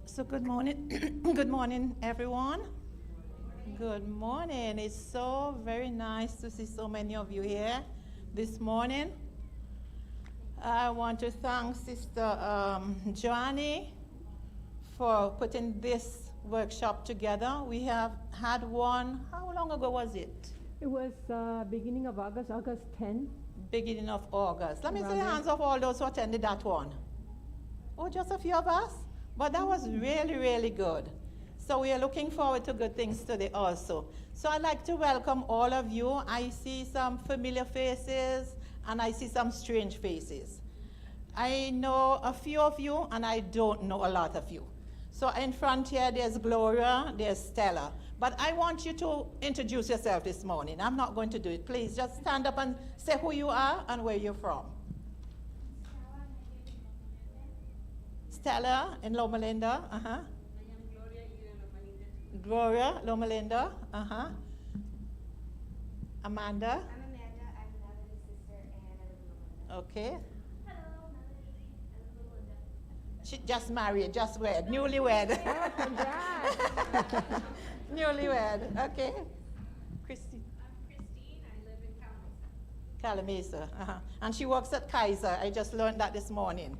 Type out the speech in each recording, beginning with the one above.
So good morning, good morning, everyone. Good morning. It's so very nice to see so many of you here this morning. I want to thank Sister Johanny for putting this workshop together. We have had one, how long ago was it? It was beginning of August 10. Beginning of August. Let me see the Around hands of all those who attended that one. Oh, just a few of us? But that was really, really good. So we are looking forward to good things today also. So I'd like to welcome all of you. I see some familiar faces and I see some strange faces. I know a few of you and I don't know a lot of you. So in front here, there's Gloria, there's Stella. But I want you to introduce yourself this morning. I'm not going to do it. Please just stand up and say who you are and where you're from. Stella in Loma Linda. I am Gloria Loma Linda. Amanda. I'm Amanda. I'm Natalie's sister, and I live in Loma Linda. Okay. Hello, Natalie. I live in Loma Linda. She just married, just wed, newlywed. Oh, congrats. Newlywed. Okay. Christine. I'm Christine. I live in Calamasa. Calamasa. And she works at Kaiser. I just learned that this morning.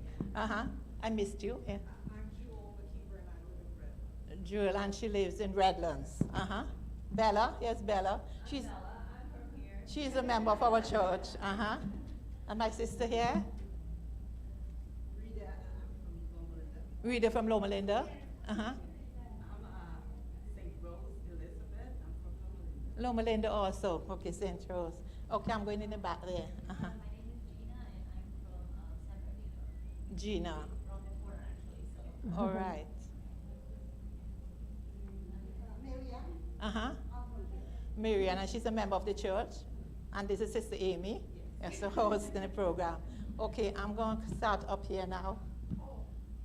I missed you. Yeah. I'm Jewel, the keeper, and I live in Redlands. Jewel, and she lives in Redlands. Bella, yes, Bella. Bella. I'm from here. She's a member of our church. And my sister here, Rita, and I'm from Loma Linda. Rita from Loma Linda. I'm St. Rose Elizabeth. I'm from Loma Loma Linda. Linda also. Okay, St. Rose. Okay, I'm going in the back there. My name is Gina, and I'm from San Bernardino. Gina. Around the corner, actually. So. All right. Marianne? Marianne, and she's a member of the church. And this is Sister Amy. Yes, so hosting the program. Okay, I'm going to start up here now. Oh,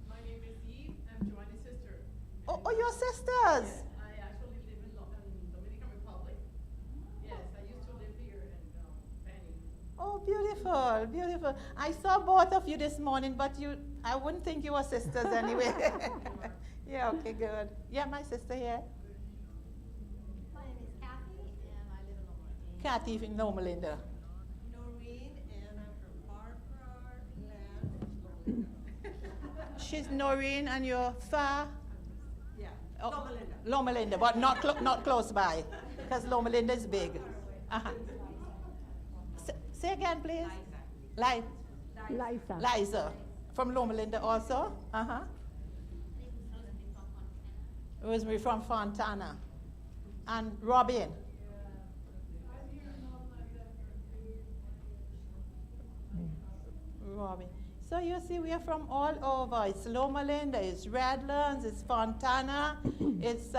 my name is Eve. I'm Johanny's sister. Oh, your sisters. Yes, I actually live in Dominican Republic. Yes, I used to live here in Penny. Oh, beautiful, beautiful. I saw both of you this morning, but I wouldn't think you were sisters anyway. Yeah, okay, good. Yeah, my sister here. My name is Kathy, and I live in Loma Linda. Kathy in Loma Linda. Noreen, and I'm from Barbara Land. She's Noreen, and you're far? Yeah, Oh, Loma Linda. Loma Linda, but not close by, because Loma Linda is big. Say again, please. Liza. Liza, from Loma Linda also. Rosemary from Fontana. And Robin. Robin. So you see, we are from all over. It's Loma Linda, it's Redlands, it's Fontana, it's,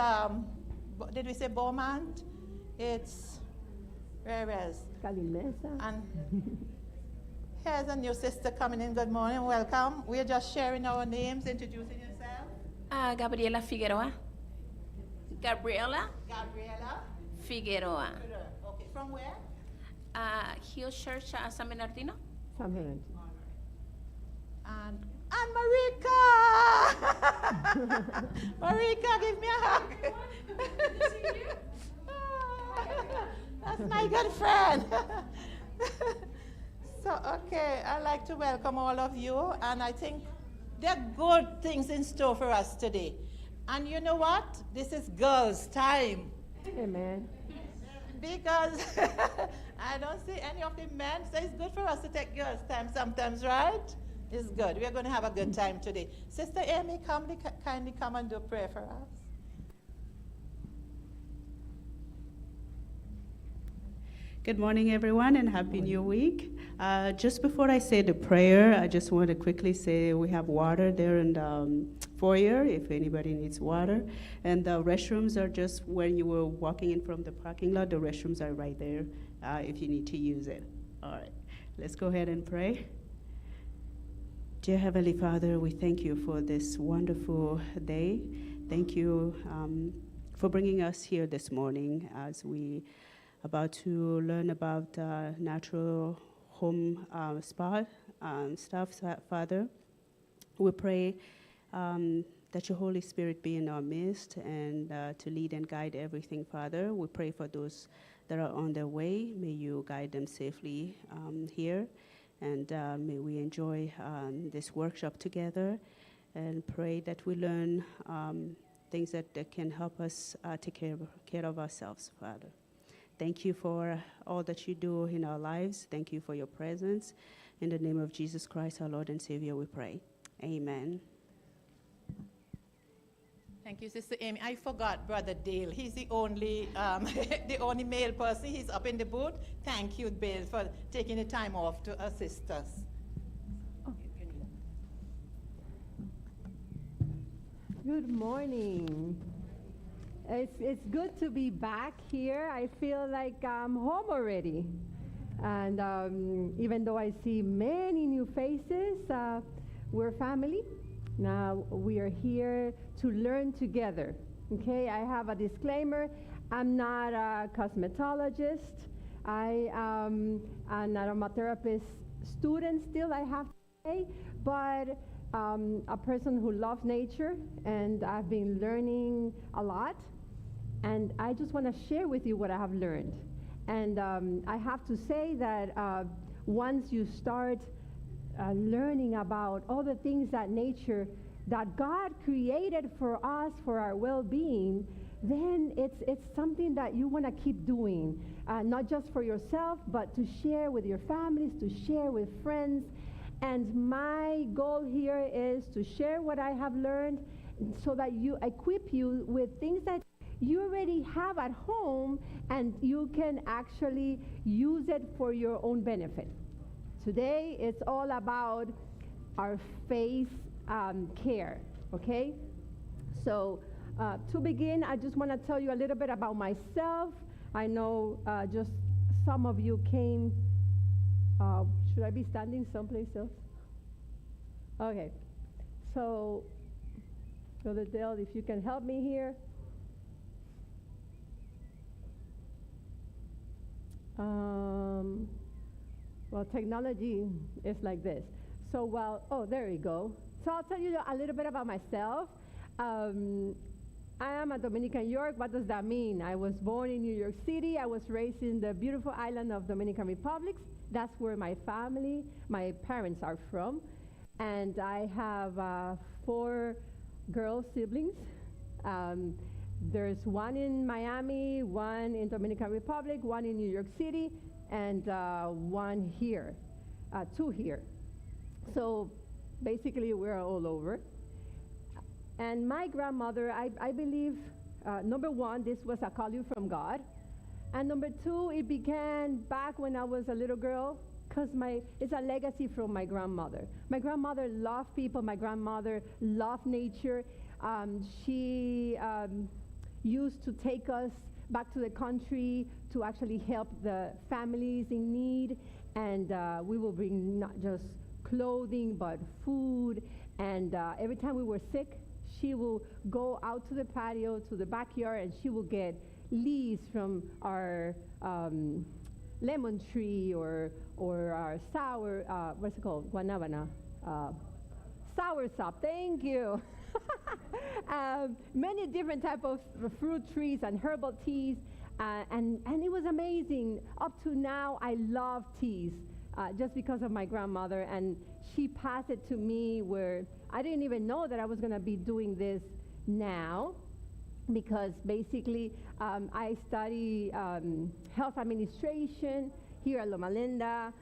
did we say Beaumont? It's, where else? Calimesa. And here's a new sister coming in. Good morning, welcome. We're just sharing our names, introducing yourself. Gabriela Figueroa. Gabriela Gabriela. Figueroa. Okay, from where? Hill Church, San Bernardino. San Bernardino. And Marika! Marika, give me a hug. That's my good friend. So, okay, I'd like to welcome all of you, and I think there are good things in store for us today. And you know what? This is girls' time. Amen. Because I don't see any of the men, so it's good for us to take girls' time sometimes, right? It's good. We're going to have a good time today. Sister Amy, kindly come and do prayer for us. Good morning, everyone, and Happy New Week. Just before I say the prayer, I just want to quickly say we have water there in the foyer if anybody needs water. And the restrooms are just when you were walking in from the parking lot, the restrooms are right there if you need to use it. All right, let's go ahead and pray. Dear Heavenly Father, we thank you for this wonderful day. Thank you for bringing us here this morning as we about to learn about natural home spa stuff, Father. We pray that your Holy Spirit be in our midst and to lead and guide everything, Father. We pray for those that are on their way. May you guide them safely here. And may we enjoy this workshop together and pray that we learn things that can help us take care of ourselves, Father. Thank you for all that you do in our lives. Thank you for your presence. In the name of Jesus Christ, our Lord and Savior, we pray. Amen. Thank you, Sister Amy. I forgot Brother Dale. He's the only the only male person. He's up in the booth. Thank you, Dale, for taking the time off to assist us. Good morning. It's good to be back here. I feel like I'm home already. And even though I see many new faces, we're family. Now we are here to learn together. Okay, I have a disclaimer. I'm not a cosmetologist. I am an aromatherapist student still, I have to say, but a person who loves nature, and I've been learning a lot. And I just want to share with you what I have learned. And I have to say that once you start learning about all the things that nature, that God created for us, for our well-being, then it's something that you want to keep doing, not just for yourself, but to share with your families, to share with friends. And my goal here is to share what I have learned so that you equip you with things that you already have at home and you can actually use it for your own benefit. Today, it's all about our face care, okay? So to begin, I just want to tell you a little bit about myself. I know just some of you came. Should I be standing someplace else? Okay. So, Brother Dale, if you can help me here. Well, technology is like this. So there you go. So I'll tell you a little bit about myself. I am a Dominican York. What does that mean? I was born in New York City. I was raised in the beautiful island of Dominican Republic. That's where my parents are from. And I have 4 girl siblings. There's one in Miami, one in Dominican Republic, one in New York City, and one here, 2 here. So basically we're all over. And my grandmother, I believe, number 1, this was a calling from God. And number 2, it began back when I was a little girl, because it's a legacy from my grandmother. My grandmother loved people. My grandmother loved nature. She used to take us back to the country to actually help the families in need. And we will bring not just clothing, but food. And every time we were sick, she will go out to the patio, to the backyard, and she will get leaves from our lemon tree or our sour, what's it called? Guanabana. Soursop, thank you. Many different type of fruit trees and herbal teas, and it was amazing. Up to now, I love teas just because of my grandmother, and she passed it to me where I didn't even know that I was going to be doing this now, because basically I study health administration here at Loma Linda,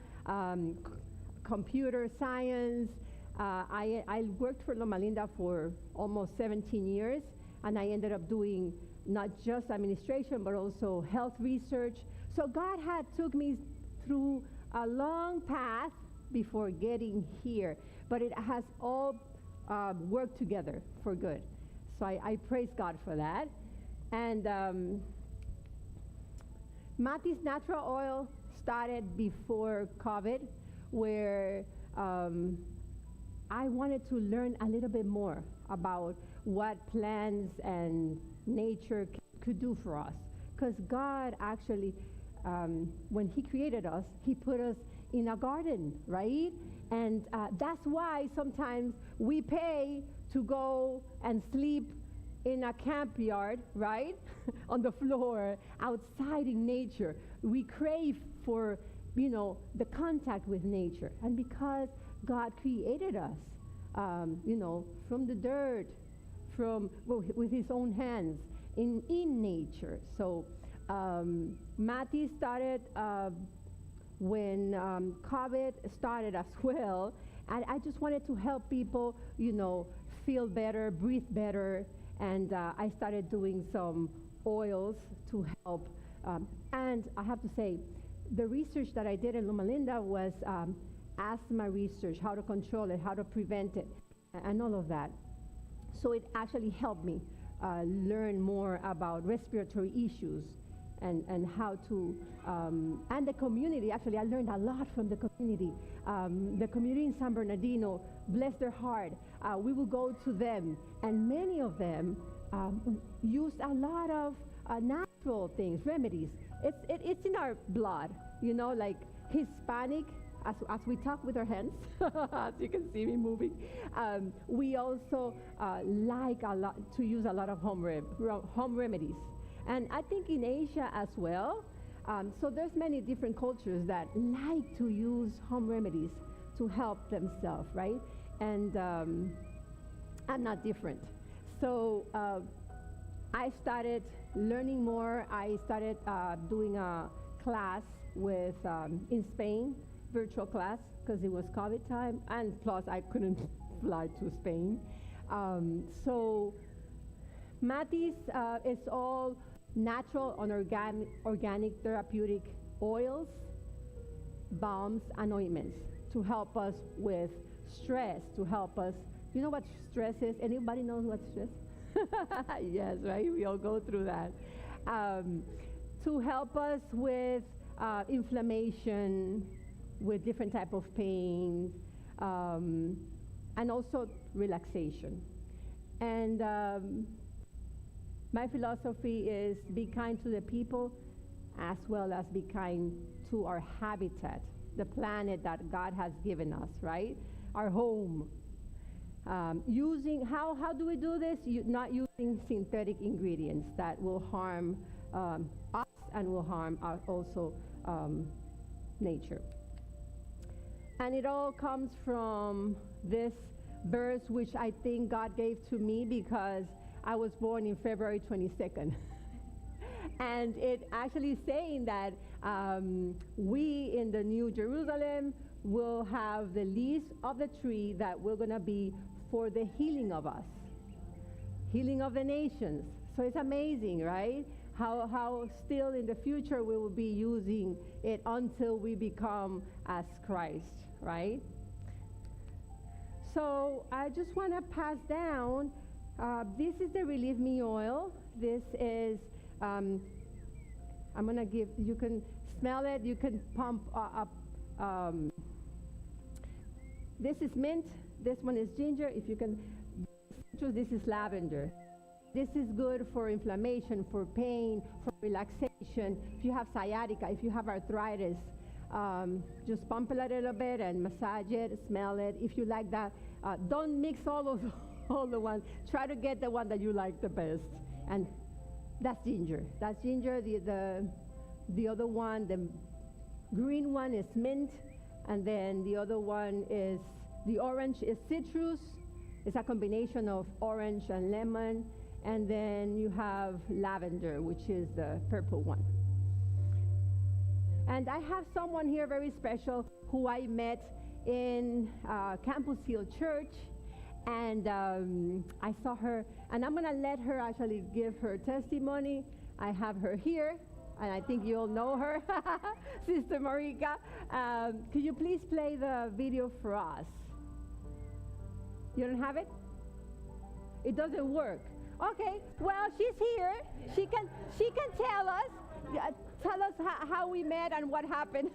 computer science. I worked for Loma Linda for almost 17 years, and I ended up doing not just administration, but also health research. So God had took me through a long path before getting here, but it has all worked together for good. So I praise God for that. And Matthew's Natural Oil started before COVID, where I wanted to learn a little bit more about what plants and nature could do for us. Because God actually, when He created us, He put us in a garden, right? And that's why sometimes we pay to go and sleep in a camp yard, right? On the floor, outside in nature. We crave for, the contact with nature. And because God created us, from the dirt, with his own hands, in nature. So Matty started when COVID started as well. And I just wanted to help people, feel better, breathe better. And I started doing some oils to help. And I have to say, the research that I did in Loma Linda was asthma research, how to control it, how to prevent it, and all of that. So it actually helped me learn more about respiratory issues and how to, and the community. Actually, I learned a lot from the community. The community in San Bernardino, bless their heart, we will go to them, and many of them used a lot of natural things, remedies. It's in our blood, like Hispanic. As we talk with our hands, as you can see me moving, we also like a lot to use a lot of home remedies. And I think in Asia as well, so there's many different cultures that like to use home remedies to help themselves, right? And I'm not different. So I started learning more. I started doing a class with in Spain, virtual class, because it was COVID time, and plus I couldn't fly to Spain. So Matty's is all natural and organic therapeutic oils, balms, and ointments to help us with stress, to help us. You know what stress is? Anybody knows what stress? Yes, right? We all go through that. To help us with inflammation, with different type of pain, and also relaxation. And my philosophy is be kind to the people as well as be kind to our habitat, the planet that God has given us, right? Our home. How do we do this? Not using synthetic ingredients that will harm us and will harm also nature. And it all comes from this verse, which I think God gave to me because I was born in February 22nd. And it actually saying that we in the New Jerusalem will have the leaves of the tree that we're going to be for the healing of us, healing of the nations. So it's amazing, right? How still in the future we will be using it until we become as Christ, right? So I just want to pass down, this is the Relieve Me oil. This is, I'm going to give, you can smell it, you can pump up. This is mint, this one is ginger. If you can, this is lavender. This is good for inflammation, for pain, for relaxation. If you have sciatica, if you have arthritis, just pump it a little bit and massage it, smell it. If you like that, don't mix all the ones. Try to get the one that you like the best. And that's ginger. That's ginger. The other one, the green one is mint, and then the other one is, the orange is citrus. It's a combination of orange and lemon. And then you have lavender, which is the purple one. And I have someone here very special who I met in Campus Hill Church. And I saw her, and I'm going to let her actually give her testimony. I have her here, and I think you all know her, Sister Marika. Could you please play the video for us? You don't have it? It doesn't work. Okay, well, she's here. She can tell us how we met and what happened.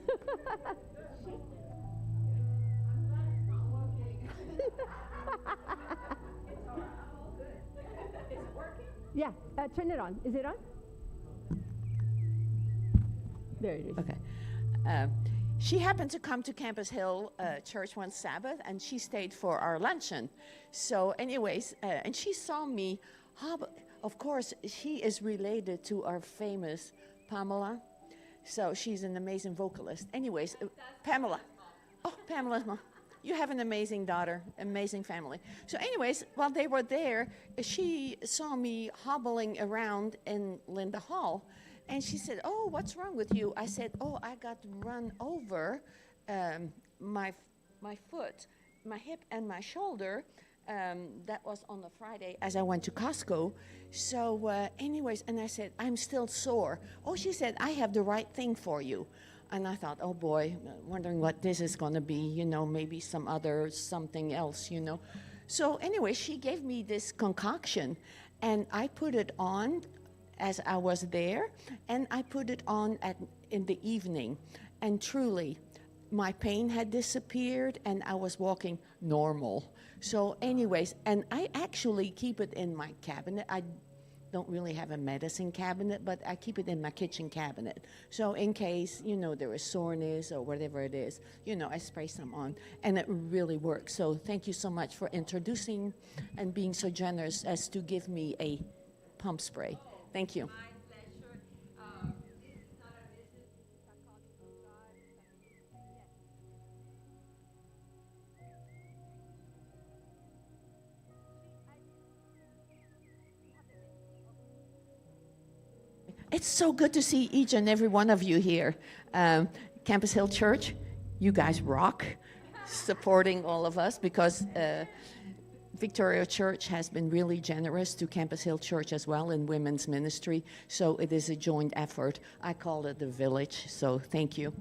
Yeah, turn it on. Is it on? There it is. Okay. she happened to come to Campus Hill Church one Sabbath, and she stayed for our luncheon. So anyways, and she saw me of course, she is related to our famous Pamela. So she's an amazing vocalist. Anyways, Pamela. Oh, Pamela's mom. You have an amazing daughter, amazing family. So anyways, while they were there, she saw me hobbling around in Linda Hall. And she said, "Oh, what's wrong with you?" I said, "Oh, I got run over my foot, my hip and my shoulder. That was on a Friday as I went to Costco. So anyways, and I said, "I'm still sore." Oh, she said, "I have the right thing for you." And I thought, oh boy, wondering what this is going to be, maybe something else, So anyway, she gave me this concoction, and I put it on as I was there, and I put it on in the evening. And truly, my pain had disappeared, and I was walking normal. So anyways, and I actually keep it in my cabinet. I don't really have a medicine cabinet, but I keep it in my kitchen cabinet. So in case, there is soreness or whatever it is, I spray some on, and it really works. So thank you so much for introducing and being so generous as to give me a pump spray. Thank you. My pleasure. This is not a business, this is a calling from God. Yes. It's so good to see each and every one of you here. Campus Hill Church, you guys rock, supporting all of us, because Victoria Church has been really generous to Campus Hill Church as well in women's ministry. So it is a joint effort. I call it the village, so thank you.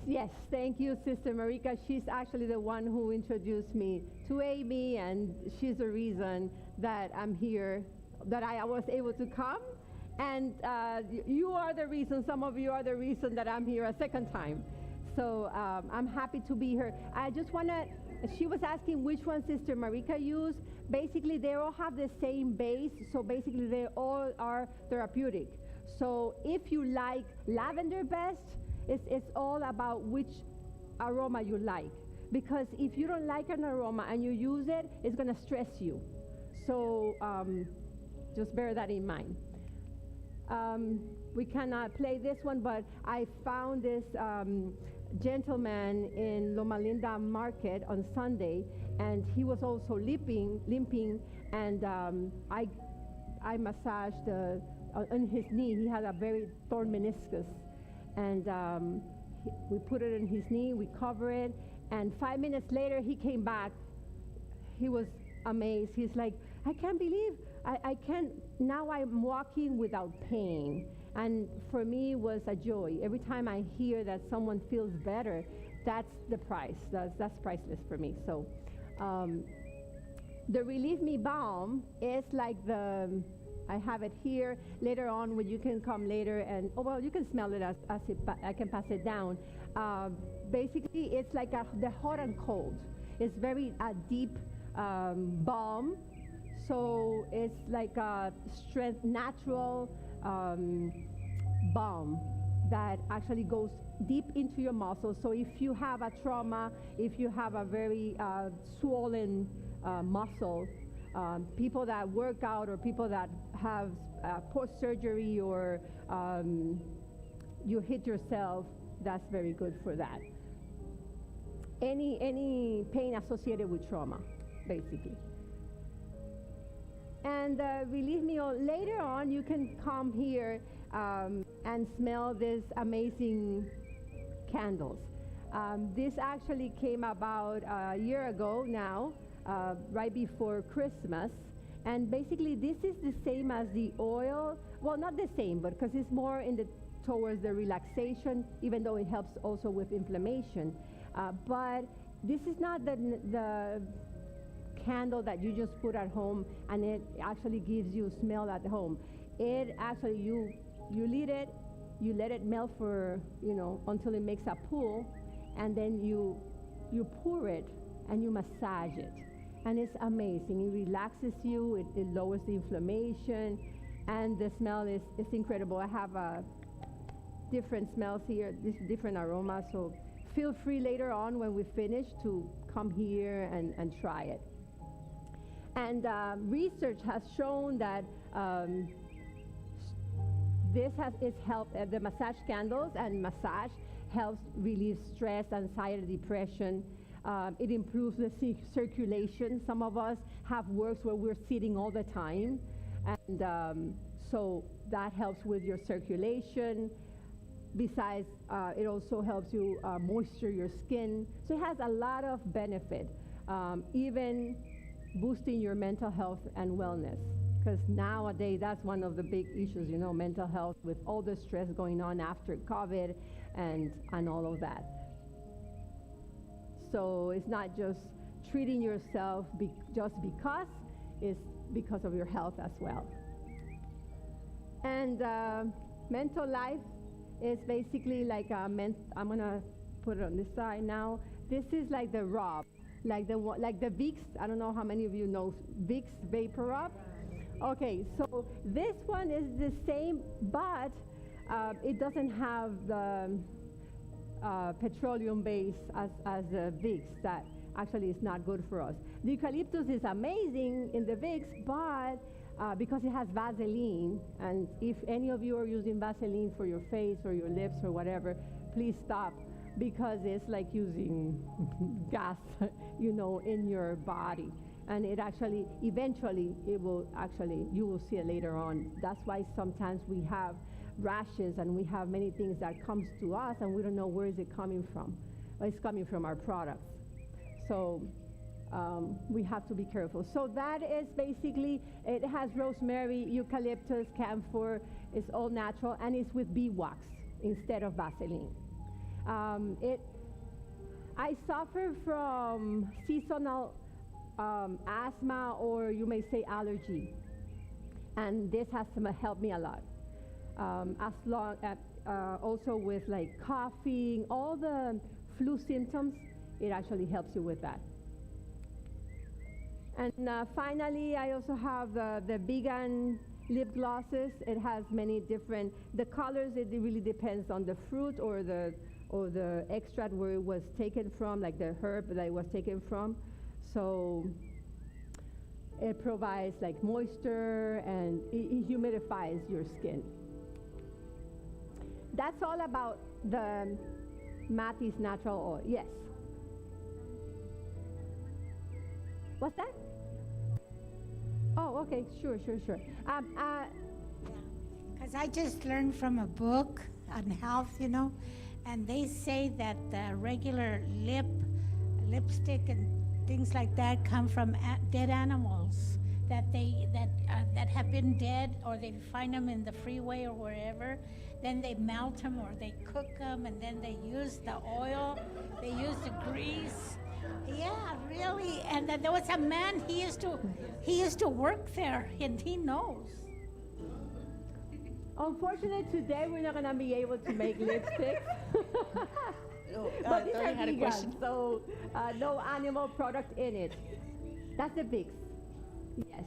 Yes, thank you, Sister Marika. She's actually the one who introduced me to Amy, and she's the reason that I'm here, that I was able to come. And you are the reason, some of you are the reason that I'm here a second time. So I'm happy to be here. I just want to, she was asking which one Sister Marika used. Basically, they all have the same base, so basically they all are therapeutic. So if you like lavender best, it's all about which aroma you like. Because if you don't like an aroma and you use it, it's going to stress you. So just bear that in mind. We cannot play this one, but I found this gentleman in Loma Linda Market on Sunday, and he was also limping, and I massaged on his knee. He had a very torn meniscus, and we put it in his knee, we cover it, and 5 minutes later he came back. He was amazed. He's like, "I can't believe I can't, now I'm walking without pain." And for me, it was a joy. Every time I hear that someone feels better, that's the price. That's priceless for me. So the Relieve Me Balm is like I have it here. Later on, when you can come later and, oh, well, you can smell it as I can pass it down. Basically, it's like the hot and cold. It's very deep balm. So it's like a natural balm that actually goes deep into your muscles. So if you have a trauma, if you have a very swollen muscle, people that work out or people that have post-surgery or you hit yourself, that's very good for that. Any pain associated with trauma, basically. And Relieve Me, later on you can come here and smell these amazing candles. This actually came about a year ago now, right before Christmas. And basically this is the same as the oil. Well, not the same, but because it's more towards the relaxation, even though it helps also with inflammation. But this is not the candle that you just put at home and it actually gives you smell at home. It actually, you lit it, you let it melt for, until it makes a pool, and then you pour it and you massage it. And it's amazing. It relaxes you, it lowers the inflammation, and the smell is incredible. I have different smells here, different aromas. So feel free later on when we finish to come here and try it. And research has shown that this is helped, the massage candles and massage helps relieve stress, anxiety, depression. It improves the circulation. Some of us have works where we're sitting all the time, and so that helps with your circulation. Besides, it also helps you moisture your skin. So it has a lot of benefit, even boosting your mental health and wellness. Because nowadays, that's one of the big issues, you know, mental health with all the stress going on after COVID and all of that. So it's not just treating yourself just because, it's because of your health as well. And mental life is basically like I'm gonna put it on this side now. This is like the rub, like the Vicks. I don't know how many of you know Vicks Vapor Rub. Okay, so this one is the same, but it doesn't have the petroleum base as the Vicks. That actually is not good for us. The eucalyptus is amazing in the Vicks, but because it has Vaseline, and if any of you are using Vaseline for your face or your lips or whatever, please stop, because it's like using gas, you know, in your body. And it actually, eventually, you will see it later on. That's why sometimes we have rashes and we have many things that comes to us and we don't know where is it coming from. Well, it's coming from our products. So we have to be careful. So that is basically, it has rosemary, eucalyptus, camphor, it's all natural, and it's with bee wax instead of Vaseline. I suffer from seasonal asthma, or you may say allergy, and this has helped me a lot. Also with like coughing, all the flu symptoms, it actually helps you with that. And finally, I also have the vegan lip glosses. It has many different, the colors, it really depends on the fruit or the extract where it was taken from, like the herb that it was taken from. So it provides like moisture and it humidifies your skin. That's all about the Matthys natural oil. Yes. What's that? Oh, okay, sure. Because I just learned from a book on health, you know, and they say that regular lipstick and things like that come from dead animals that have been dead, or they find them in the freeway or wherever. Then they melt them or they cook them, and then they use the oil, they use the grease. Yeah, really. And then there was a man, he used to work there, and he knows. Unfortunately, today we're not going to be able to make lipsticks. But these are vegan, so no animal product in it. That's the Vicks. Yes.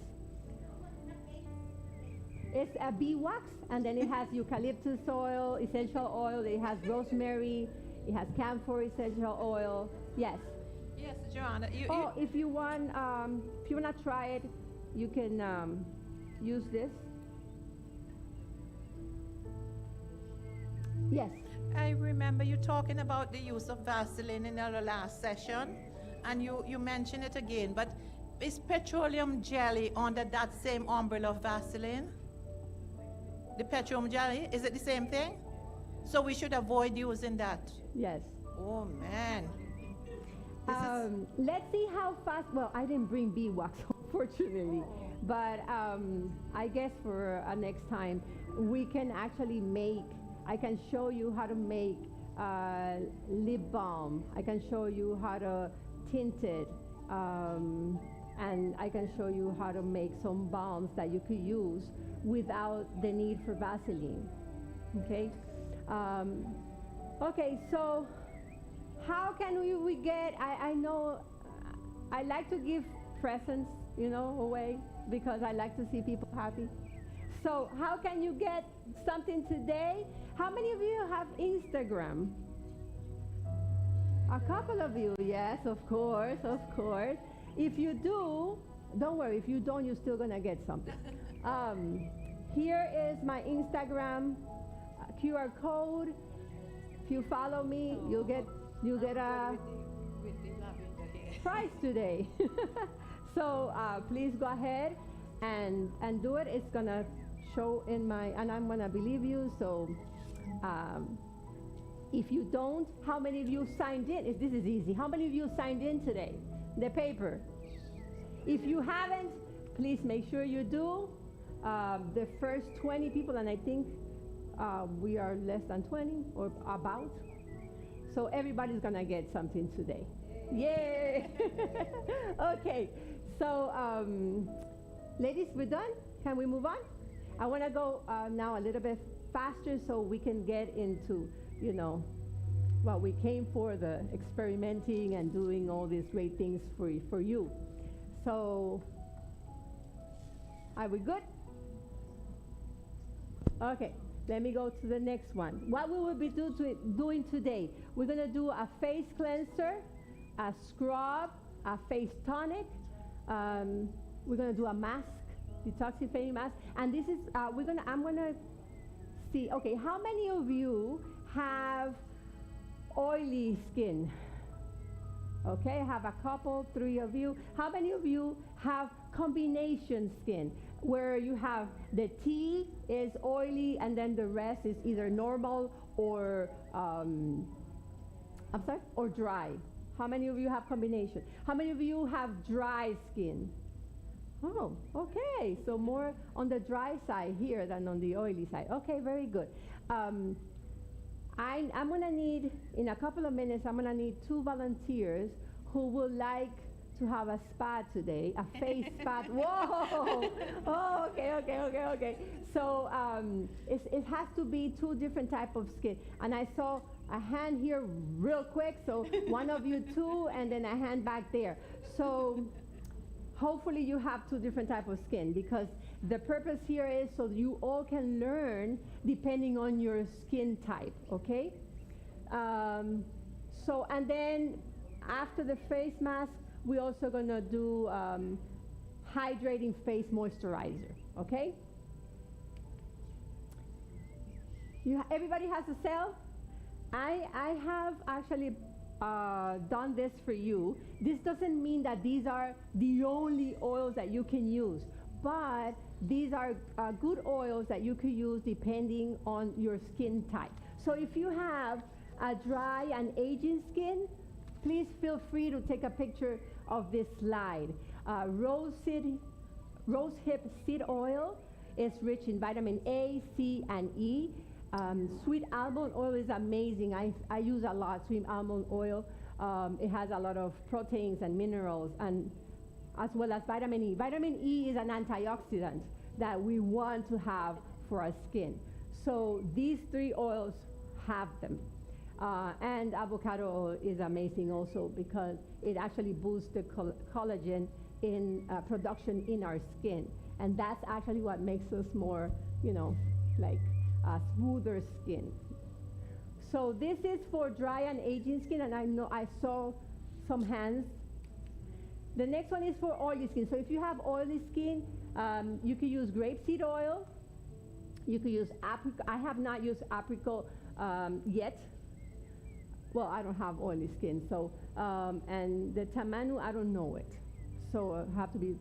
It's a bee wax, and then it has eucalyptus oil, essential oil. It has rosemary. It has camphor essential oil. Yes. Yes, Johanna. If you want to try it, you can use this. Yes. I remember you talking about the use of Vaseline in our last session, and you mentioned it again, but is petroleum jelly under that same umbrella of Vaseline? The petroleum jelly, is it the same thing? So we should avoid using that? Yes. Oh, man. Let's see how fast, well, I didn't bring bee wax, unfortunately, but I guess for next time, we can actually I can show you how to make lip balm. I can show you how to tint it. And I can show you how to make some balms that you could use without the need for Vaseline. Okay? Okay, so how can we get, I know, I like to give presents, away, because I like to see people happy. So how can you get something today? How many of you have Instagram? A couple of you, yes, of course, of course. If you do, don't worry. If you don't, you're still gonna get something. Here is my Instagram QR code. If you follow me, you'll get a prize today. So please go ahead and do it. It's gonna show in my, and I'm gonna believe you. So if you don't, how many of you signed in? This is easy. How many of you signed in today? The paper. If you haven't, please make sure you do. The first 20 people, and I think we are less than 20 or about. So everybody's gonna get something today. Yay! Okay, so ladies, we're done. Can we move on? I wanna go now a little bit faster so we can get into, what we came for, the experimenting and doing all these great things for you. So, are we good? Okay, let me go to the next one. What we will be doing today, we're gonna do a face cleanser, a scrub, a face tonic. We're gonna do a mask, detoxifying mask, and this is I'm gonna see. Okay, how many of you have oily skin? Okay, I have a couple, 3 of you. How many of you have combination skin, where you have the T is oily and then the rest is either normal or or dry? How many of you have combination? How many of you have dry skin? Oh, okay, so more on the dry side here than on the oily side. Okay, very good. I'm gonna need, in a couple of minutes, I'm gonna need 2 volunteers who would like to have a spa today, a face spa. Whoa! Oh, okay. So it has to be 2 different type of skin. And I saw a hand here real quick, so one of you 2, and then a hand back there. So hopefully you have 2 different type of skin, because the purpose here is so you all can learn depending on your skin type, okay? So, and then after the face mask, we're also gonna do hydrating face moisturizer, okay? Everybody has a cell? I have actually done this for you. This doesn't mean that these are the only oils that you can use, but these are good oils that you could use depending on your skin type. So if you have a dry and aging skin, please feel free to take a picture of this slide. Rosehip seed oil is rich in vitamin A, C, and E. Sweet almond oil is amazing. I use a lot sweet almond oil. It has a lot of proteins and minerals, and as well as vitamin E. Vitamin E is an antioxidant that we want to have for our skin. So these 3 oils have them. And avocado oil is amazing also, because it actually boosts the collagen in production in our skin. And that's actually what makes us more, like smoother skin. So this is for dry and aging skin, and I saw some hands. The next one is for oily skin. So if you have oily skin, you can use grapeseed oil. You can use apricot. I have not used apricot yet. Well, I don't have oily skin, so and the tamanu, I don't know it, so I have to be.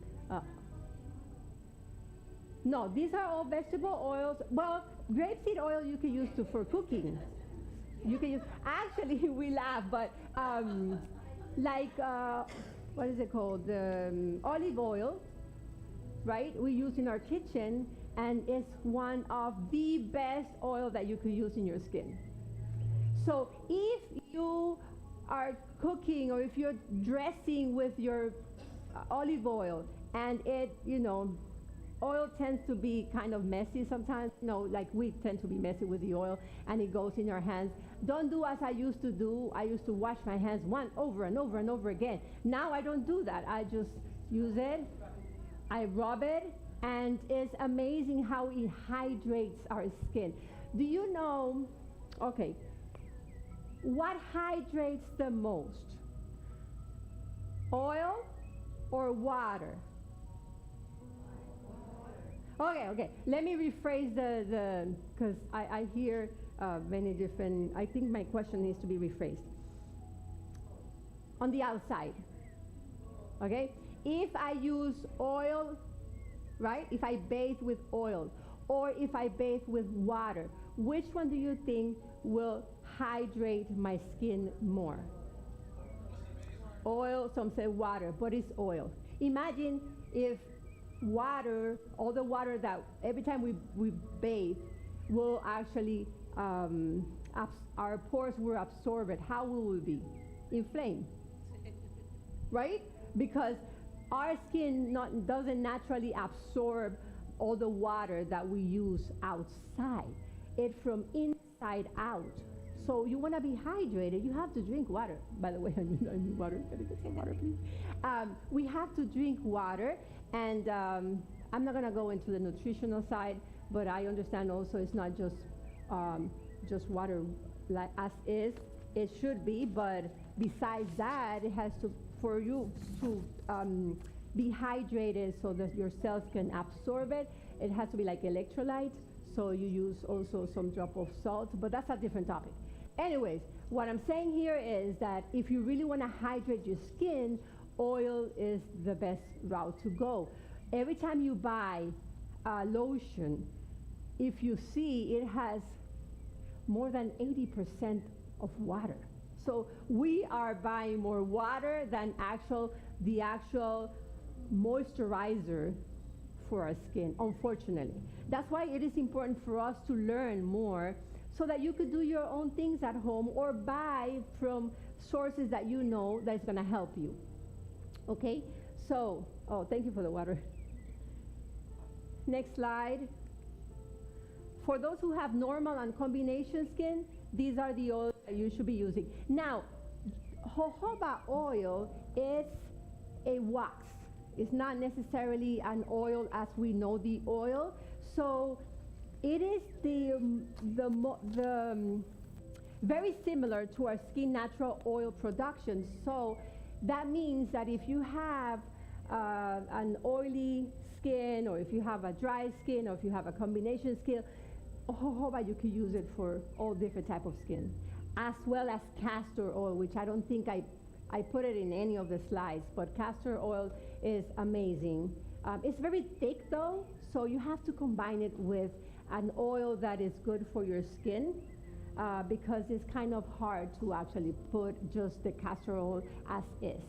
No, these are all vegetable oils. Well, grapeseed oil you can use for cooking. You can use. Actually, we laugh, but what is it called? Olive oil, right? We use in our kitchen, and it's one of the best oil that you could use in your skin. So if you are cooking or if you're dressing with your olive oil and it, oil tends to be kind of messy sometimes, like we tend to be messy with the oil and it goes in our hands. Don't do as I used to do. I used to wash my hands over and over again. Now I don't do that. I just use it, I rub it, And it's amazing how it hydrates our skin. Do you know, okay, what hydrates the most? Oil or water? Okay. Let me rephrase because I hear many different, I think my question needs to be rephrased. On the outside, okay? If I use oil, right? If I bathe with oil, or if I bathe with water, which one do you think will hydrate my skin more? Oil, some say water, but it's oil. Imagine if water, all the water that every time we bathe will actually, our pores will absorb it. How will we be? Inflamed, right? Because our skin doesn't naturally absorb all the water that we use outside. It from inside out. So you want to be hydrated, you have to drink water. By the way, I need water. Can I get some water, please? We have to drink water, and I'm not going to go into the nutritional side, but I understand also it's not just water like as is. It should be, but besides that, it has to, for you to be hydrated so that your cells can absorb it, it has to be like electrolyte. So you use also some drop of salt, but that's a different topic. Anyways, what I'm saying here is that if you really want to hydrate your skin, oil is the best route to go. Every time you buy lotion, if you see, it has more than 80% of water. So we are buying more water than the actual moisturizer for our skin, unfortunately. That's why it is important for us to learn more so that you could do your own things at home or buy from sources that you know that's going to help you. Okay? So, thank you for the water. Next slide. For those who have normal and combination skin, these are the oils that you should be using. Now, jojoba oil is a wax. It's not necessarily an oil as we know the oil. So it is very similar to our skin natural oil production. So that means that if you have an oily skin, or if you have a dry skin, or if you have a combination skin, jojoba, you can use it for all different type of skin, as well as castor oil, which I don't think I put it in any of the slides, but castor oil is amazing. It's very thick though, so you have to combine it with an oil that is good for your skin, because it's kind of hard to actually put just the castor oil as is.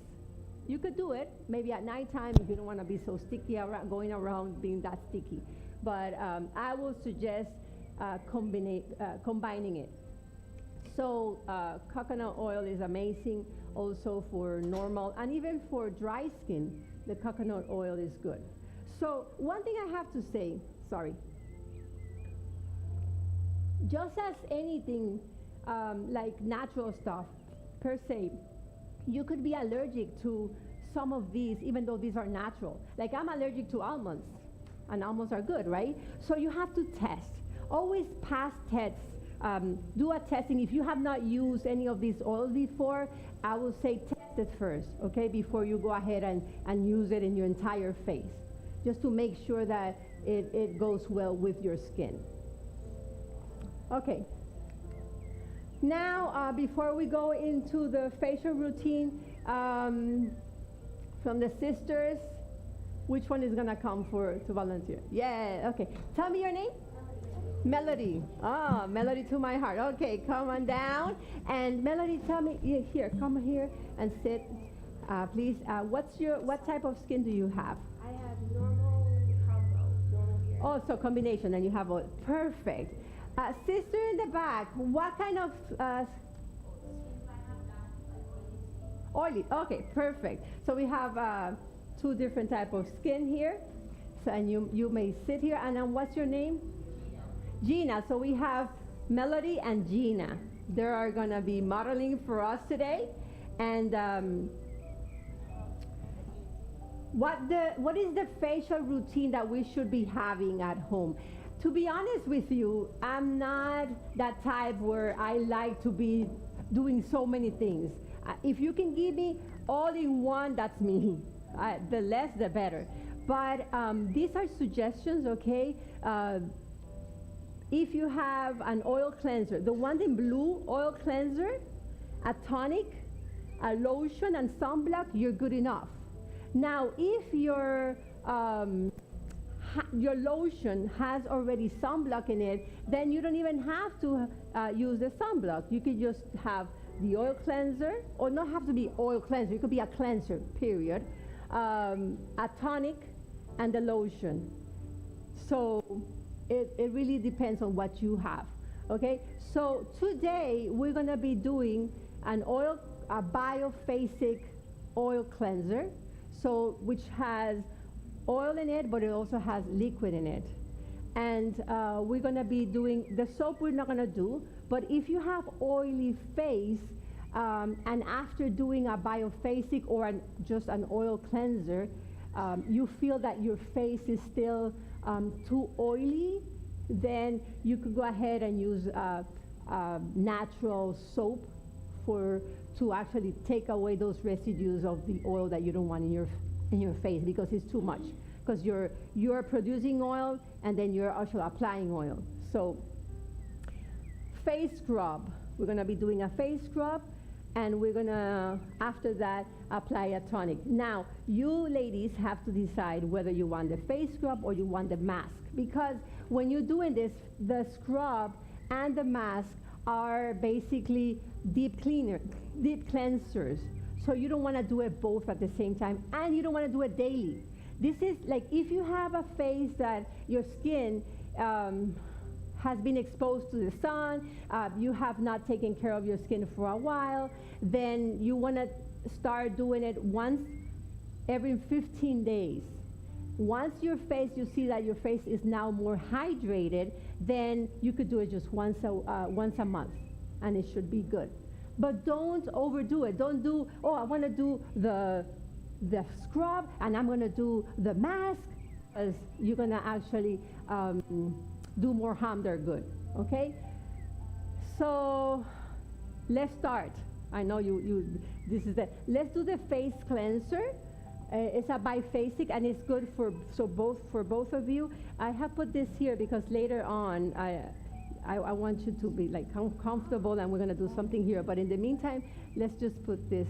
You could do it maybe at nighttime if you don't want to be so sticky going around being that sticky, but I will suggest combining it. So coconut oil is amazing also for normal and even for dry skin. The coconut oil is good. So one thing I have to say, just as anything like natural stuff per se, you could be allergic to some of these, even though these are natural. Like I'm allergic to almonds, and almonds are good, right? So you have to test. Always pass tests. Do a testing. If you have not used any of these oils before, I will say test it first, okay, before you go ahead and use it in your entire face, just to make sure that it goes well with your skin. Okay. Now, before we go into the facial routine, from the sisters, which one is going to come to volunteer? Yeah, okay. Tell me your name. Melody. Oh, Melody to my heart. Okay, come on down. And Melody, tell me, here, come here and sit, please. What type of skin do you have? I have normal hair. Oh, so combination, and you have a perfect. Sister in the back, what kind of oily? Okay, perfect. So we have two different type of skin here. So, and you may sit here. And then what's your name? Gina. So we have Melody and Gina. They are going to be modeling for us today. And what is the facial routine that we should be having at home? To be honest with you, I'm not that type where I like to be doing so many things. If you can give me all in one, that's me. The less, the better. But these are suggestions, okay? If you have an oil cleanser, the one in blue, oil cleanser, a tonic, a lotion, and sunblock, you're good enough. Now, if your lotion has already sunblock in it, then you don't even have to use the sunblock. You could just have the oil cleanser, or not have to be oil cleanser, it could be a cleanser, period, a tonic, and the lotion. So it really depends on what you have, okay? So today, we're gonna be doing a biophasic oil cleanser, so which has oil in it, but it also has liquid in it. And we're gonna be doing, the soap we're not gonna do, but if you have oily face, and after doing a biophasic or just an oil cleanser, you feel that your face is still too oily, then you could go ahead and use natural soap to actually take away those residues of the oil that you don't want in your face, because it's too much. Because you're producing oil and then you're also applying oil. So face scrub, we're gonna be doing a face scrub, and we're gonna, after that, apply a tonic. Now, you ladies have to decide whether you want the face scrub or you want the mask, because when you're doing this, the scrub and the mask are basically deep cleansers. So you don't wanna do it both at the same time, and you don't wanna do it daily. This is like, if you have a face that your skin has been exposed to the sun, you have not taken care of your skin for a while, then you want to start doing it once every 15 days. Once you see that your face is now more hydrated, then you could do it just once a month, and it should be good. But don't overdo it. Don't do, oh, I want to do the scrub and I'm going to do the mask, because you're going to actually do more harm than good, okay? So let's start. I know let's do the face cleanser. It's a biphasic, and it's good for both of you. I have put this here because later on I want you to be like comfortable, and we're gonna do something here. But in the meantime, let's just put this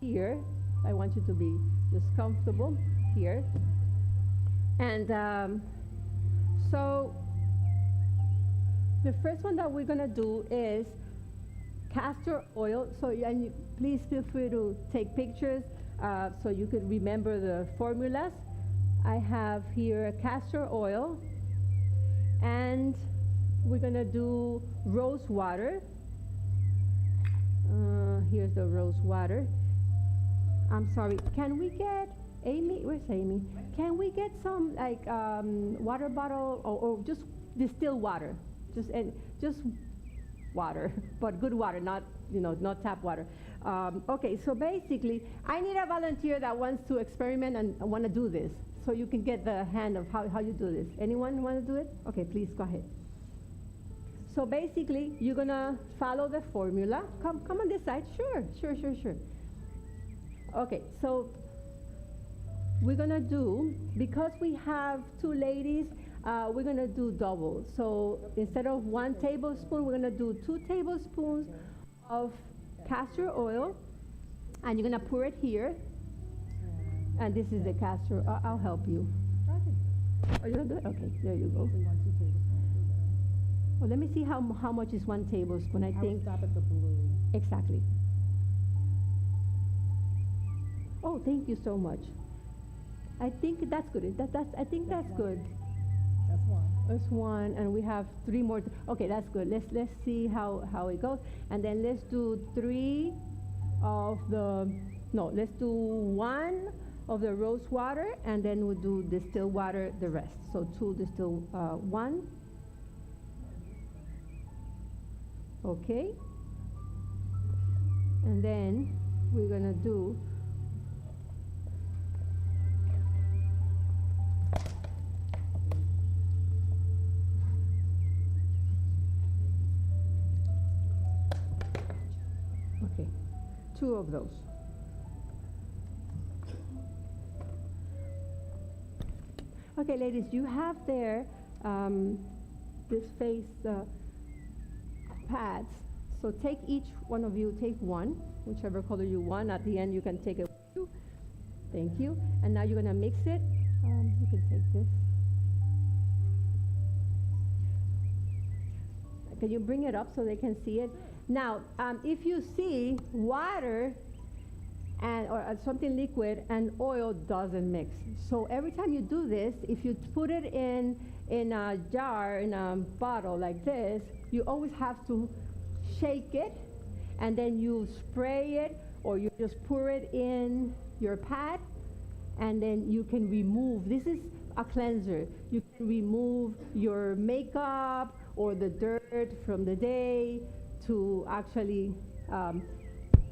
here. I want you to be just comfortable here. And so the first one that we're gonna do is castor oil. So please feel free to take pictures so you can remember the formulas. I have here castor oil, and we're gonna do rose water. Here's the rose water. I'm sorry, can we get Amy? Where's Amy? Can we get some like water bottle or just distilled water? Just water, but good water, not not tap water. Okay, so basically, I need a volunteer that wants to experiment and want to do this, so you can get the hand of how you do this. Anyone want to do it? Okay, please go ahead. So basically, you're gonna follow the formula. Come on this side. Sure. Okay, so we're gonna do, because we have two ladies, we're gonna do double. So instead of 1 tablespoon, we're gonna do 2 tablespoons of castor oil, and you're gonna pour it here. And this is the castor. I'll help you. Okay. Are you gonna do it? Okay, there you go. Well, let me see how much is 1 tablespoon. I think. Stop at the blue. Exactly. Oh, thank you so much. I think that's good. I think that's good. That's 1. That's 1, and we have 3 more. Okay, that's good. Let's see how it goes, and then let's do 3 of the. No, let's do 1 of the rose water, and then we'll do distilled water the rest. So 2 distilled 1. Okay. And then we're gonna do 2 of those. Okay, ladies, you have there this face pads. So take each one of you, take one, whichever color you want. At the end, you can take it. Thank you. And now you're going to mix it. You can take this. Can you bring it up so they can see it? Now, if you see water or something liquid and oil doesn't mix. So every time you do this, if you put it in a jar, in a bottle like this, you always have to shake it, and then you spray it, or you just pour it in your pad, and then you can remove. This is a cleanser. You can remove your makeup or the dirt from the day to actually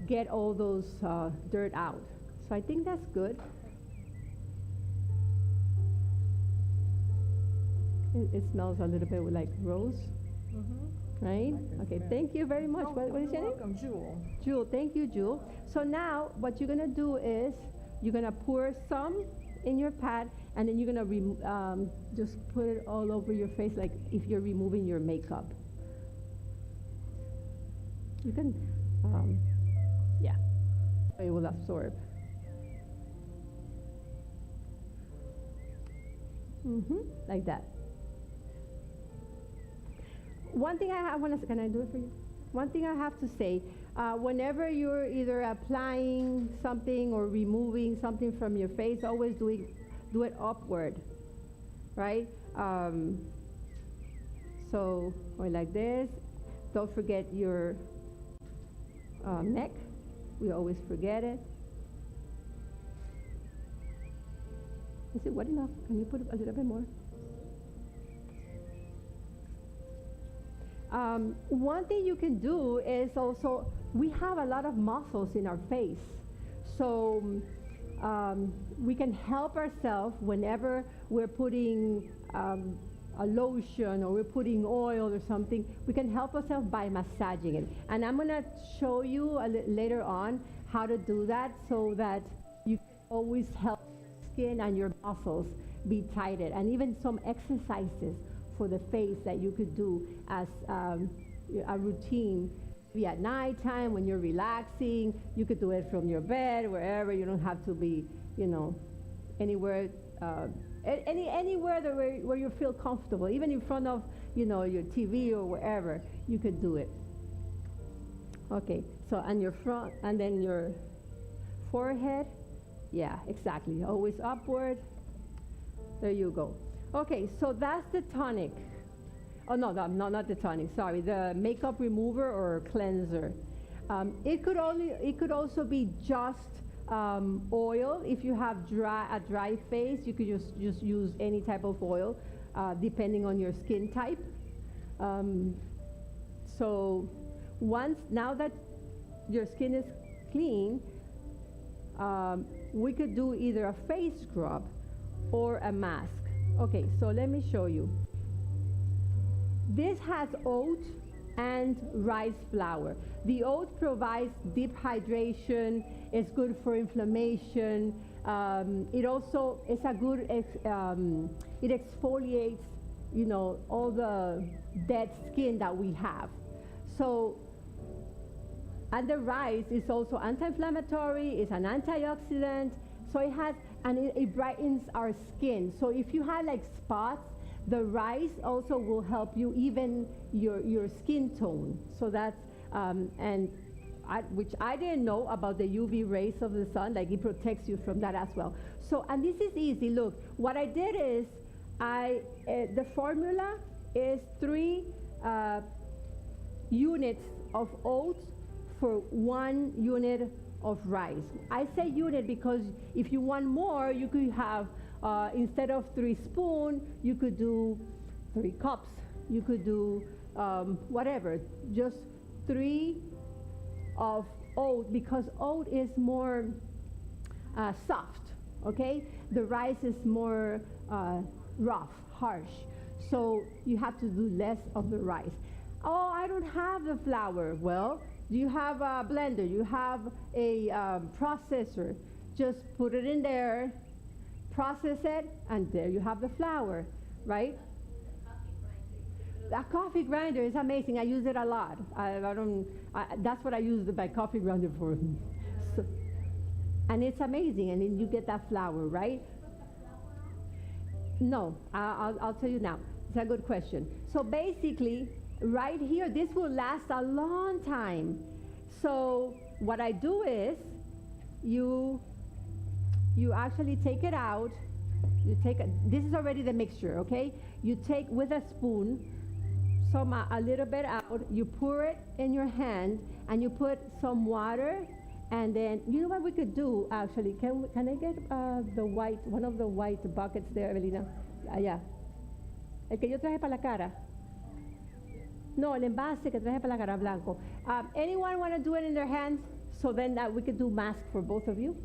get all those dirt out. So I think that's good. It smells a little bit like rose. Right? Okay, thank you very much. What is your name? Welcome, Jewel. Jewel, thank you, Jewel. So now what you're gonna do is you're gonna pour some in your pad, and then you're gonna just put it all over your face, like if you're removing your makeup. You can, yeah, it will absorb. Like that. One thing can I do it for you? One thing I have to say, whenever you're either applying something or removing something from your face, always do it upward, right? So, or like this. Don't forget your neck. We always forget it. Is it wet enough? Can you put a little bit more? One thing you can do is also, we have a lot of muscles in our face. So we can help ourselves whenever we're putting a lotion or we're putting oil or something. We can help ourselves by massaging it. And I'm going to show you later on how to do that so that you can always help your skin and your muscles be tightened. And even some exercises for the face that you could do as a routine. Maybe at nighttime when you're relaxing, you could do it from your bed, wherever. You don't have to be, anywhere, anywhere where you feel comfortable, even in front of, your TV or wherever, you could do it. Okay, so on your front, and then your forehead. Yeah, exactly. Always upward. There you go. Okay, so that's the tonic. Oh, no, not the tonic, sorry. The makeup remover or cleanser. It could also be just oil. If you have a dry face, you could just use any type of oil, depending on your skin type. So now that your skin is clean, we could do either a face scrub or a mask. Okay, so let me show you. This has oat and rice flour. The oat provides deep hydration. It's good for inflammation. It also is a good, it exfoliates, all the dead skin that we have. So, and the rice is also anti-inflammatory. It's an antioxidant. So it has, and it brightens our skin. So if you have like spots, the rice also will help you even your skin tone. So that's, which I didn't know about the UV rays of the sun, like it protects you from that as well. So, and this is easy. Look, what I did is, the formula is 3 units of oats for 1 unit of rice. I say unit because if you want more, you could have, instead of 3 spoons, you could do 3 cups. You could do whatever, just 3 of oat, because oat is more soft, okay? The rice is more rough, harsh. So you have to do less of the rice. Oh, I don't have the flour. Well, You have a blender, you have a processor. Just put it in there, process it, and there you have the flour, right? A coffee grinder is amazing. I use it a lot. That's what I use my coffee grinder for. So, and it's amazing, and then you get that flour, right? No, I'll tell you now. It's a good question. So basically, right here, this will last a long time. So what I do is, you actually take it out. This is already the mixture, okay? You take with a spoon, a little bit out, you pour it in your hand, and you put some water, and then, you know what we could do, actually? Can I get one of the white buckets there, Evelina? Yeah. El que yo traje para la cara. No, el envase que traje para la cara, blanco. Anyone want to do it in their hands? So then we could do mask for both of you.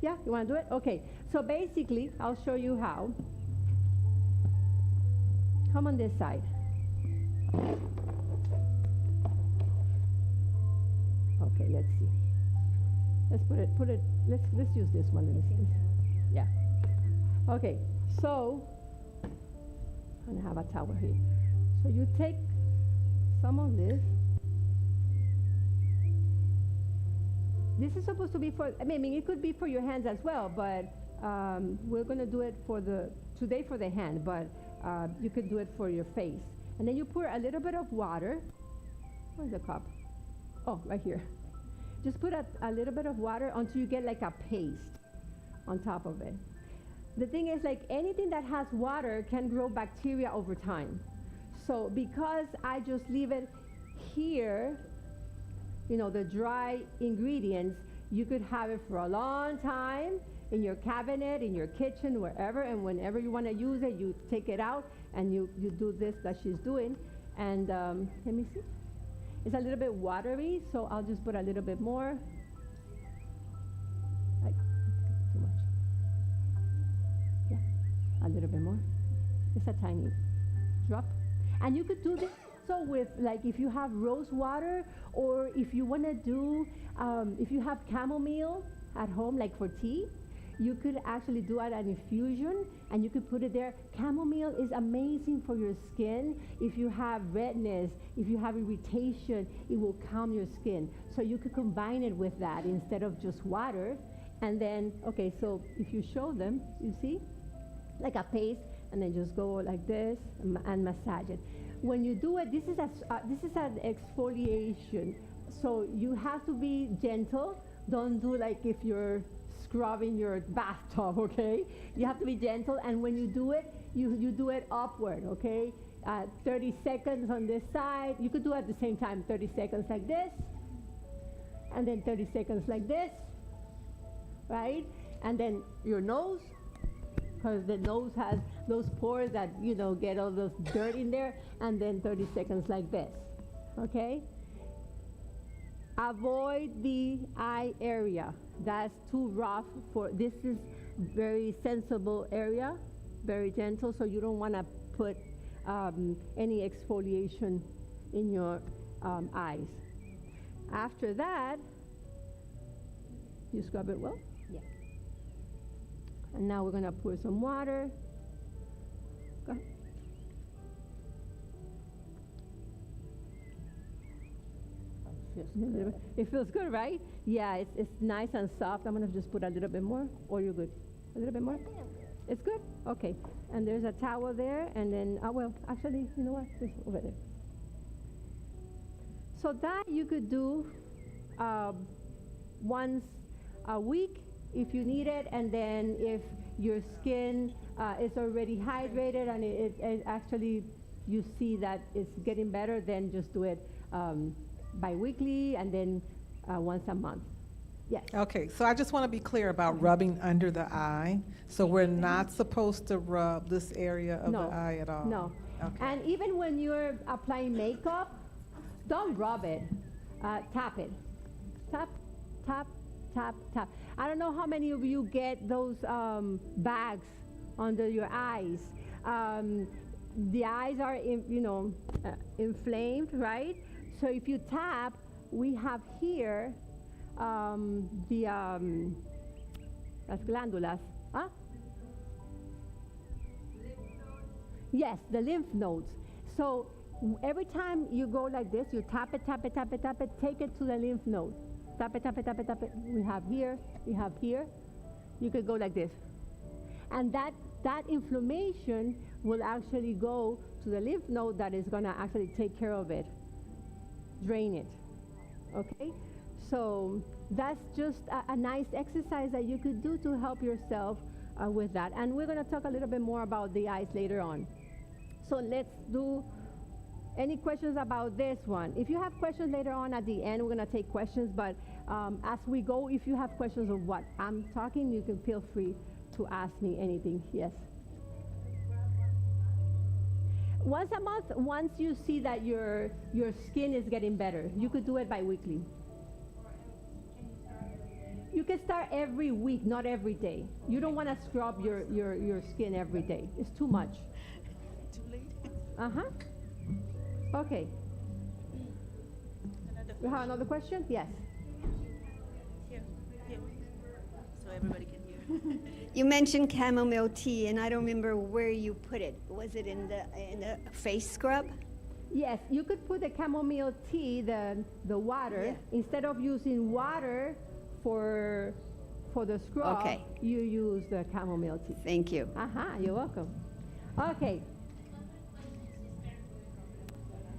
Yeah, you want to do it? Okay. So basically, I'll show you how. Come on this side. Okay, let's see. Let's let's use this one. Yeah. Okay, so I'm gonna have a towel here. So you take some of this. This is supposed to be for, I mean, it could be for your hands as well, but we're gonna do it today for the hand, but you could do it for your face. And then you pour a little bit of water. Where's the cup? Oh, right here. Just put a little bit of water until you get like a paste on top of it. The thing is, like, anything that has water can grow bacteria over time. So because I just leave it here, the dry ingredients, you could have it for a long time in your cabinet, in your kitchen, wherever, and whenever you want to use it, you take it out and you do this that she's doing. And let me see. It's a little bit watery, so I'll just put a little bit more. Like, too much. Yeah, a little bit more. It's a tiny drop. And you could do this also with, like, if you have rose water, or if you want to do, if you have chamomile at home, like for tea, you could actually do an infusion and you could put it there. Chamomile is amazing for your skin. If you have redness, if you have irritation, it will calm your skin. So you could combine it with that instead of just water. And then, okay, so if you show them, you see, like a paste, and then just go like this and massage it. When you do it, this is an exfoliation. So you have to be gentle. Don't do like if you're scrubbing your bathtub, okay? You have to be gentle, and when you do it, you do it upward, okay? 30 seconds on this side. You could do it at the same time, 30 seconds like this, and then 30 seconds like this, right? And then your nose, because the nose has those pores that, get all those dirt in there, and then 30 seconds like this, okay? Avoid the eye area. That's too rough this is very sensible area, very gentle, so you don't want to put any exfoliation in your eyes. After that, you scrub it well? Yeah. And now we're going to pour some water. Go ahead. It feels good, right? Yeah, it's nice and soft. I'm going to just put a little bit more, or you're good? A little bit more? It's good? Okay. And there's a towel there, and then, well, actually, you know what? This over there. So that you could do once a week if you need it, and then if your skin is already hydrated and it actually, you see that it's getting better, then just do it bi-weekly, and then once a month. Yes. Okay, so I just want to be clear about rubbing under the eye. So we're not supposed to rub this area of the eye at all? No. Okay. And even when you're applying makeup, don't rub it. Tap it. Tap, tap, tap, tap. I don't know how many of you get those bags under your eyes. The eyes are, inflamed, right? So if you tap, we have here las glándulas. Huh? Yes, the lymph nodes. So every time you go like this, you tap it, tap it, tap it, tap it, take it to the lymph node. Tap it, tap it, tap it, tap it. We have here, we have here. You could go like this. And that inflammation will actually go to the lymph node that is going to actually take care of it, drain it. Okay? So that's just a nice exercise that you could do to help yourself with that. And we're going to talk a little bit more about the eyes later on. So let's do any questions about this one. If you have questions later on at the end, we're going to take questions. But as we go, if you have questions of what I'm talking, you can feel free to ask me anything. Yes. Once a month, once you see that your skin is getting better, you could do it bi-weekly. You can start every week, not every day. You don't want to scrub your skin every day. It's too much. Too late. Uh-huh. Okay. You have another question? Yes. Here. So everybody can hear. You mentioned chamomile tea, and I don't remember where you put it. Was it in the face scrub? Yes, you could put the chamomile tea, the water, instead of using water for the scrub, Okay. you use the chamomile tea. Thank you. You're welcome. Okay.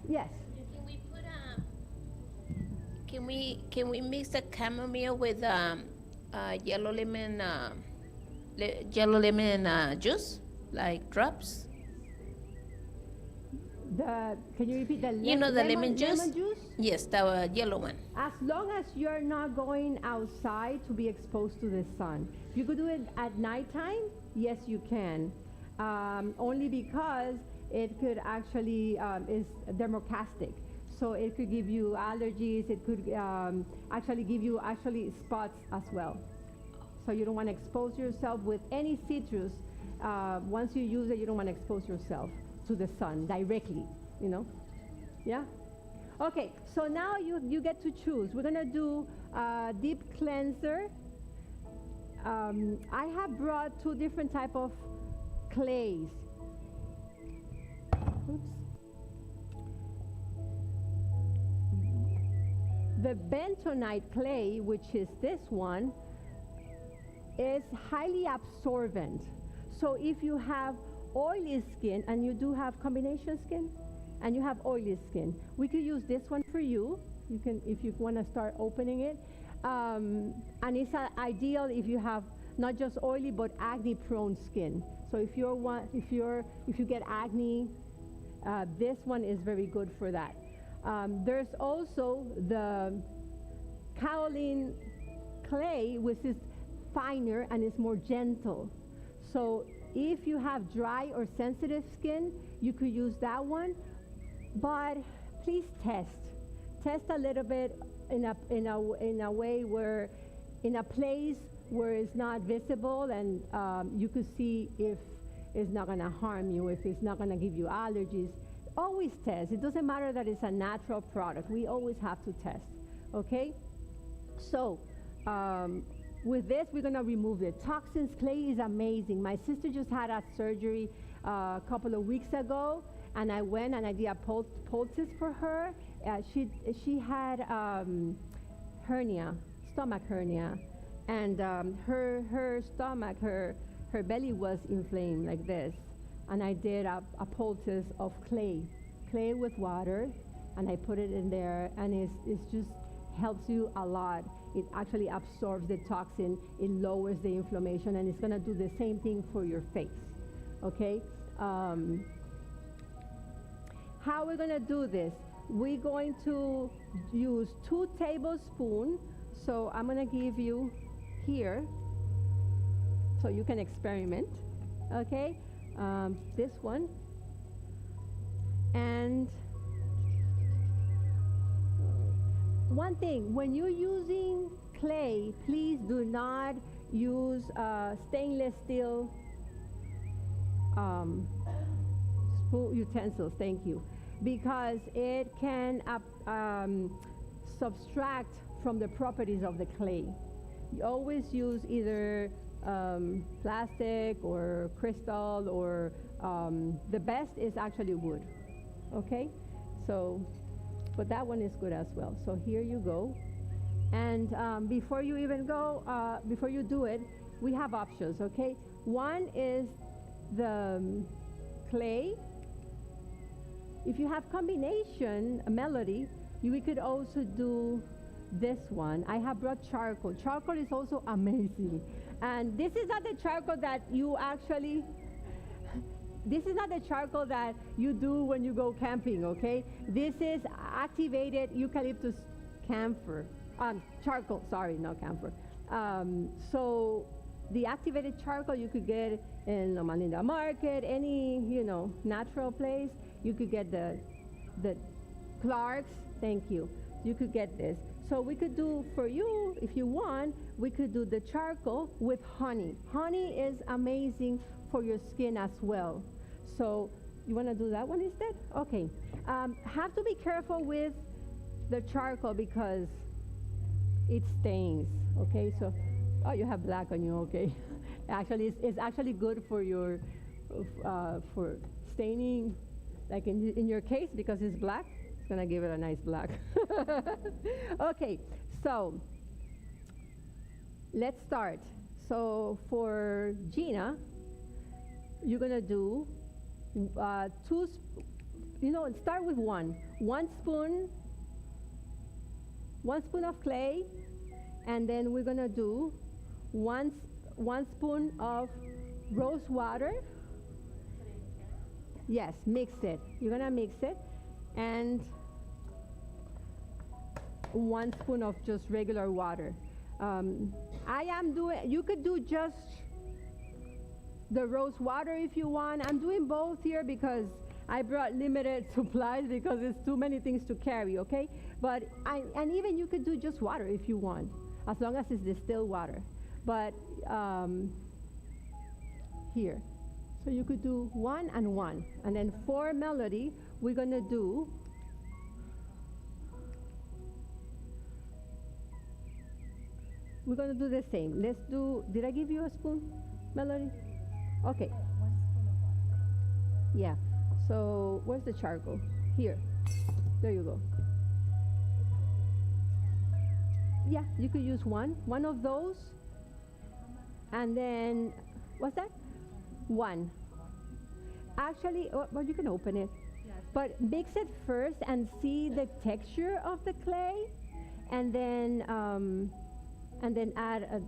Yes. Can we put can we mix the chamomile with yellow lemon juice, like drops? Can you repeat the You know the lemon juice? Lemon juice? Yes, the yellow one. As long as you're not going outside to be exposed to the sun. If you could do it at nighttime, yes, you can. Only because it could actually is dermocastic. So it could give you allergies. It could actually give you spots as well. So you don't want to expose yourself with any citrus. Once you use it, you don't want to expose yourself to the sun directly, you know? Yeah? Okay, so now you get to choose. We're gonna do deep cleanser. I have brought 2 different type of clays. Oops. The bentonite clay, which is this one, is highly absorbent. So if you have oily skin, and you do have combination skin, and you have oily skin, we could use this one for you. You can, if you want to start opening it, and it's ideal if you have not just oily but acne-prone skin. So if you get acne, this one is very good for that. There's also the kaolin clay, which is finer and is more gentle. So if you have dry or sensitive skin, you could use that one. But please test a little bit in a way where, in a place where it's not visible, and you could see if it's not going to harm you, if it's not going to give you allergies. Always test. It doesn't matter that it's a natural product. We always have to test. Okay? So with this, we're going to remove the toxins. Clay is amazing. My sister just had a surgery a couple of weeks ago, and I went and I did a poultice for her. She had hernia, stomach hernia, and her stomach, her belly was inflamed like this. And I did a poultice of clay with water, and I put it in there, and it just helps you a lot. It actually absorbs the toxin, it lowers the inflammation, and it's going to do the same thing for your face. Okay? How we're going to do this? We're going to use 2 tablespoons. So I'm going to give you here so you can experiment. Okay? This one. And one thing, when you're using clay, please do not use stainless steel utensils. Thank you. because it can subtract from the properties of the clay. You always use either plastic or crystal, or the best is actually wood. Okay? So, but that one is good as well. So here you go. And before you even go, before you do it, we have options, okay? One is the clay. If you have combination, a melody, we could also do this one. I have brought charcoal. Charcoal is also amazing. And this is not the charcoal that you actually, this is not the charcoal that you do when you go camping, okay? This is activated eucalyptus camphor. Charcoal, sorry, not camphor. So the activated charcoal you could get in Loma Linda Market, any, natural place. You could get the Clark's, thank you. You could get this. So we could do for you, if you want, we could do the charcoal with honey. Honey is amazing for your skin as well. So you want to do that one instead? Okay. Have to be careful with the charcoal because it stains. Okay, so you have black on you. Okay, actually, it's actually good for your for staining. Like in your case, because it's black, it's gonna give it a nice black. Okay, so let's start. So for Gina, you're gonna do start with one spoon of clay, and then we're gonna do one spoon of rose water. Yes, mix it. You're gonna mix it, and 1 spoon of just regular water. You could do just the rose water if you want. I'm doing both here because I brought limited supplies because it's too many things to carry, okay? But and even you could do just water if you want, as long as it's distilled water. But here. So you could do 1 and 1. And then for melody, we're going to do the same. Let's do, did I give you a spoon, Melody? Okay. Yeah. So where's the charcoal? Here. There you go. Yeah, you could use one of those. And then, what's that? 1. Actually, well, you can open it. Yes. But mix it first and see the texture of the clay, and then add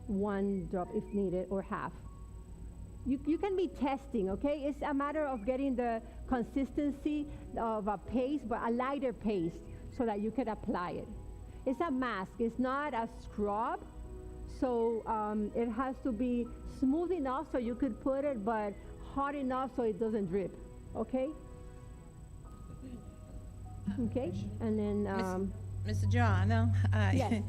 1 drop if needed, or half. You can be testing, okay? It's a matter of getting the consistency of a paste, but a lighter paste, so that you can apply it. It's a mask. It's not a scrub. So it has to be smooth enough so you could put it, but hot enough so it doesn't drip. Okay? Okay? And then... Mr. Johanna, yes.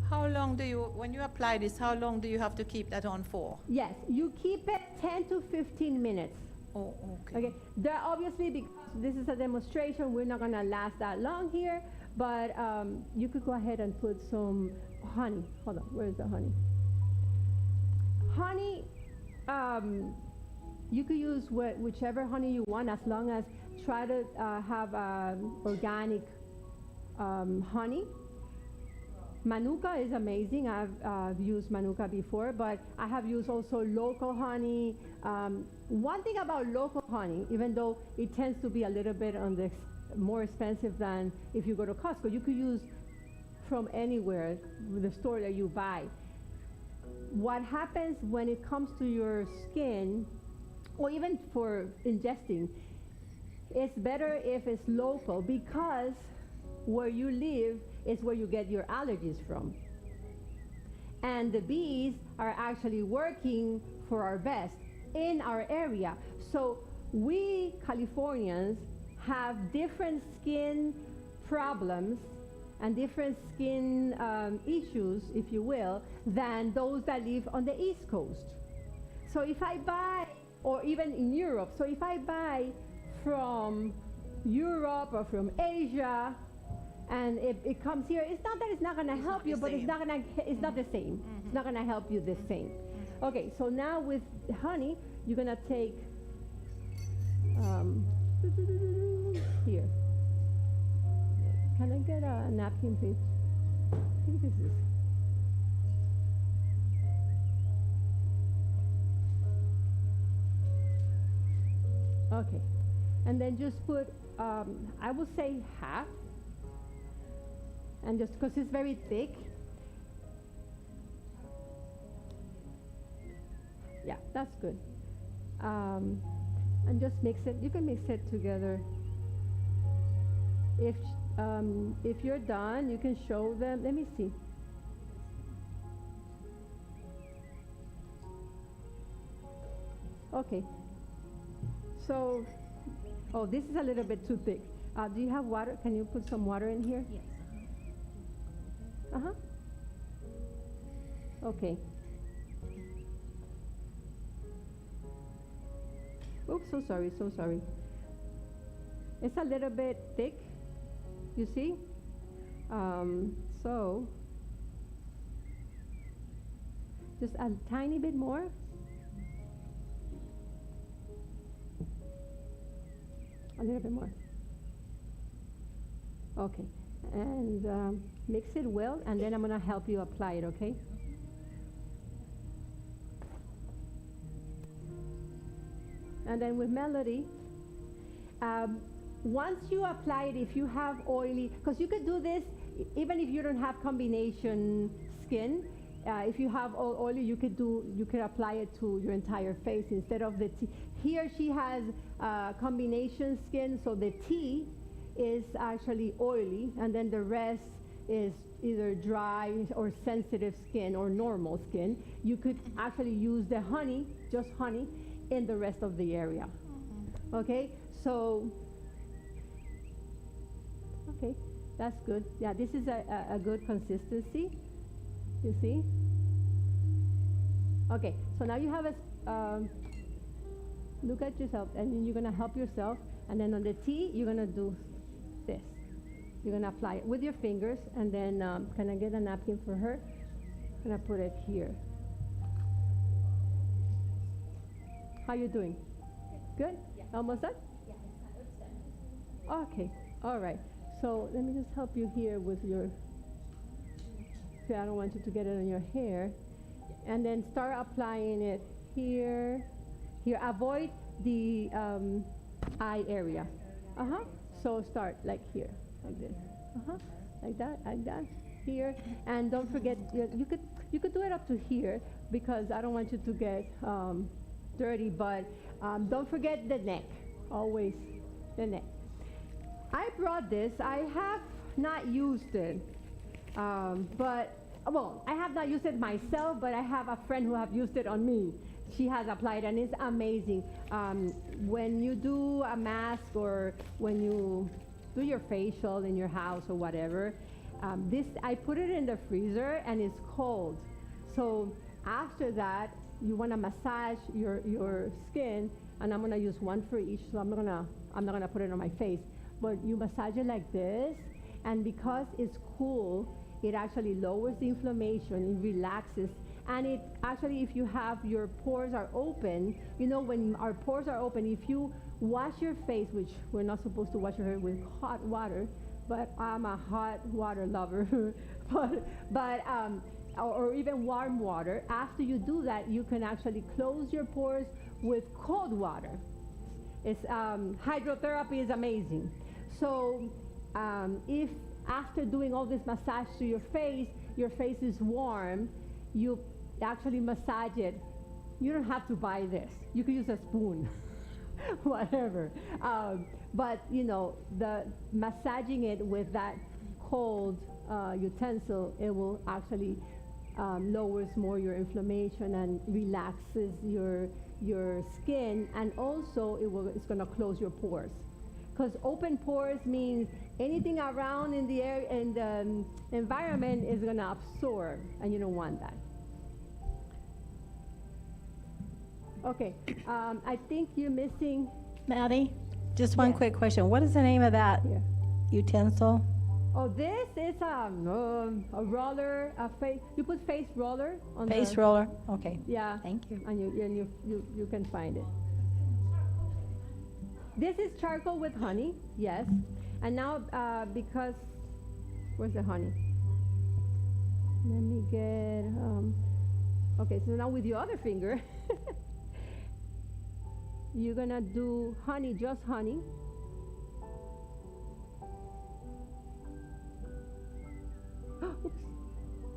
How long when you apply this, how long do you have to keep that on for? Yes, you keep it 10 to 15 minutes. Oh, okay. Okay. There, obviously, because this is a demonstration, we're not going to last that long here, but you could go ahead and put some honey. Hold on, where's the honey? Honey, you could use whichever honey you want, as long as try to have organic honey. Manuka is amazing. I've used Manuka before, but I have used also local honey. One thing about local honey, even though it tends to be a little bit on the more expensive than if you go to Costco, you could use from anywhere, the store that you buy. What happens when it comes to your skin, or even for ingesting, it's better if it's local, because where you live is where you get your allergies from. And the bees are actually working for our best in our area. So we Californians have different skin problems and different skin issues, if you will, than those that live on the East Coast. So if I buy, or even in Europe, so if I buy from Europe or from Asia, and it comes here, it's not that it's not going to help you, but it's not the same. It's not going to help you the same. Okay, so now with honey, you're going to take here. Can I get a napkin, please? I think this is. Okay, and then just put, I will say half, and just because it's very thick. Yeah, that's good. And just mix it. You can mix it together. If you're done, you can show them. Let me see. Okay. So, oh, this is a little bit too thick. Do you have water? Can you put some water in here? Yes. Uh-huh. Okay. Oops, so sorry, so sorry. It's a little bit thick, you see? So, just a tiny bit more. A little bit more. Okay, and mix it well, and then I'm gonna help you apply it, okay? And then with Melody, once you apply it, if you have oily, because you could do this even if you don't have combination skin. If you have oily, you could apply it to your entire face instead of the T. Here she has combination skin, so the T is actually oily, and then the rest is either dry or sensitive skin or normal skin. You could actually use the honey, just honey, in the rest of the area. Okay, so, okay, that's good. Yeah, this is a good consistency, you see? Okay, so now you have a, look at yourself, and then you're gonna help yourself, and then on the T, you're gonna do this. You're gonna apply it with your fingers, and then, can I get a napkin for her? I'm gonna put it here. How you doing? Good? Yeah. Almost done? Yeah, it's done. Okay, all right. So let me just help you here with your, I don't want you to get it on your hair. And then start applying it here, here. Avoid the eye area. Uh-huh. So start like here, like this. Uh-huh. Like that, here. And don't forget, you could do it up to here because I don't want you to get dirty, but don't forget the neck, always the neck. I brought this. I have not used it, but, well, I have not used it myself, but I have a friend who have used it on me. She has applied, and it's amazing. When you do a mask or when you do your facial in your house or whatever, I put it in the freezer, and it's cold. So after that, you want to massage your skin, and I'm going to use one for each, so I'm not going to put it on my face. But you massage it like this, and because it's cool, it actually lowers the inflammation, it relaxes, and it actually, if you have your pores are open, you know, when our pores are open, if you wash your face, which we're not supposed to wash your hair with hot water, but I'm a hot water lover, or even warm water, after you do that, you can actually close your pores with cold water. It's, hydrotherapy is amazing. So if after doing all this massage to your face is warm, you actually massage it. You don't have to buy this. You could use a spoon, whatever. But you know, the massaging it with that cold utensil, it will actually lowers more your inflammation and relaxes your skin, and also it's going to close your pores. Because open pores means anything around in the air and the environment is going to absorb, and you don't want that. Okay, I think you're missing. Maddie, Just one quick question. What is the name of that utensil? Oh, this is a roller, a face. You put face roller on Face the, roller? Okay. Yeah. Thank you. And you can find it. This is charcoal with honey, yes. And now because, where's the honey? Let me get, okay, so now with your other finger, you're gonna do honey, just honey.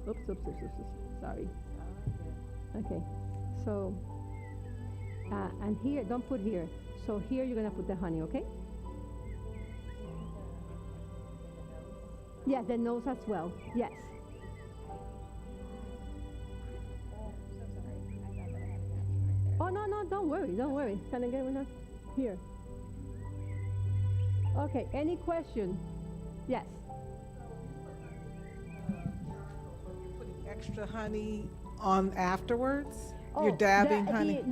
Oops, sorry. Okay, so, and here, don't put here. So here you're gonna put the honey, okay? Yeah, the nose as well, yes. Oh, no, don't worry. Can I get one here? Okay, any question? Yes. Putting extra honey on afterwards? Oh, You're dabbing honey?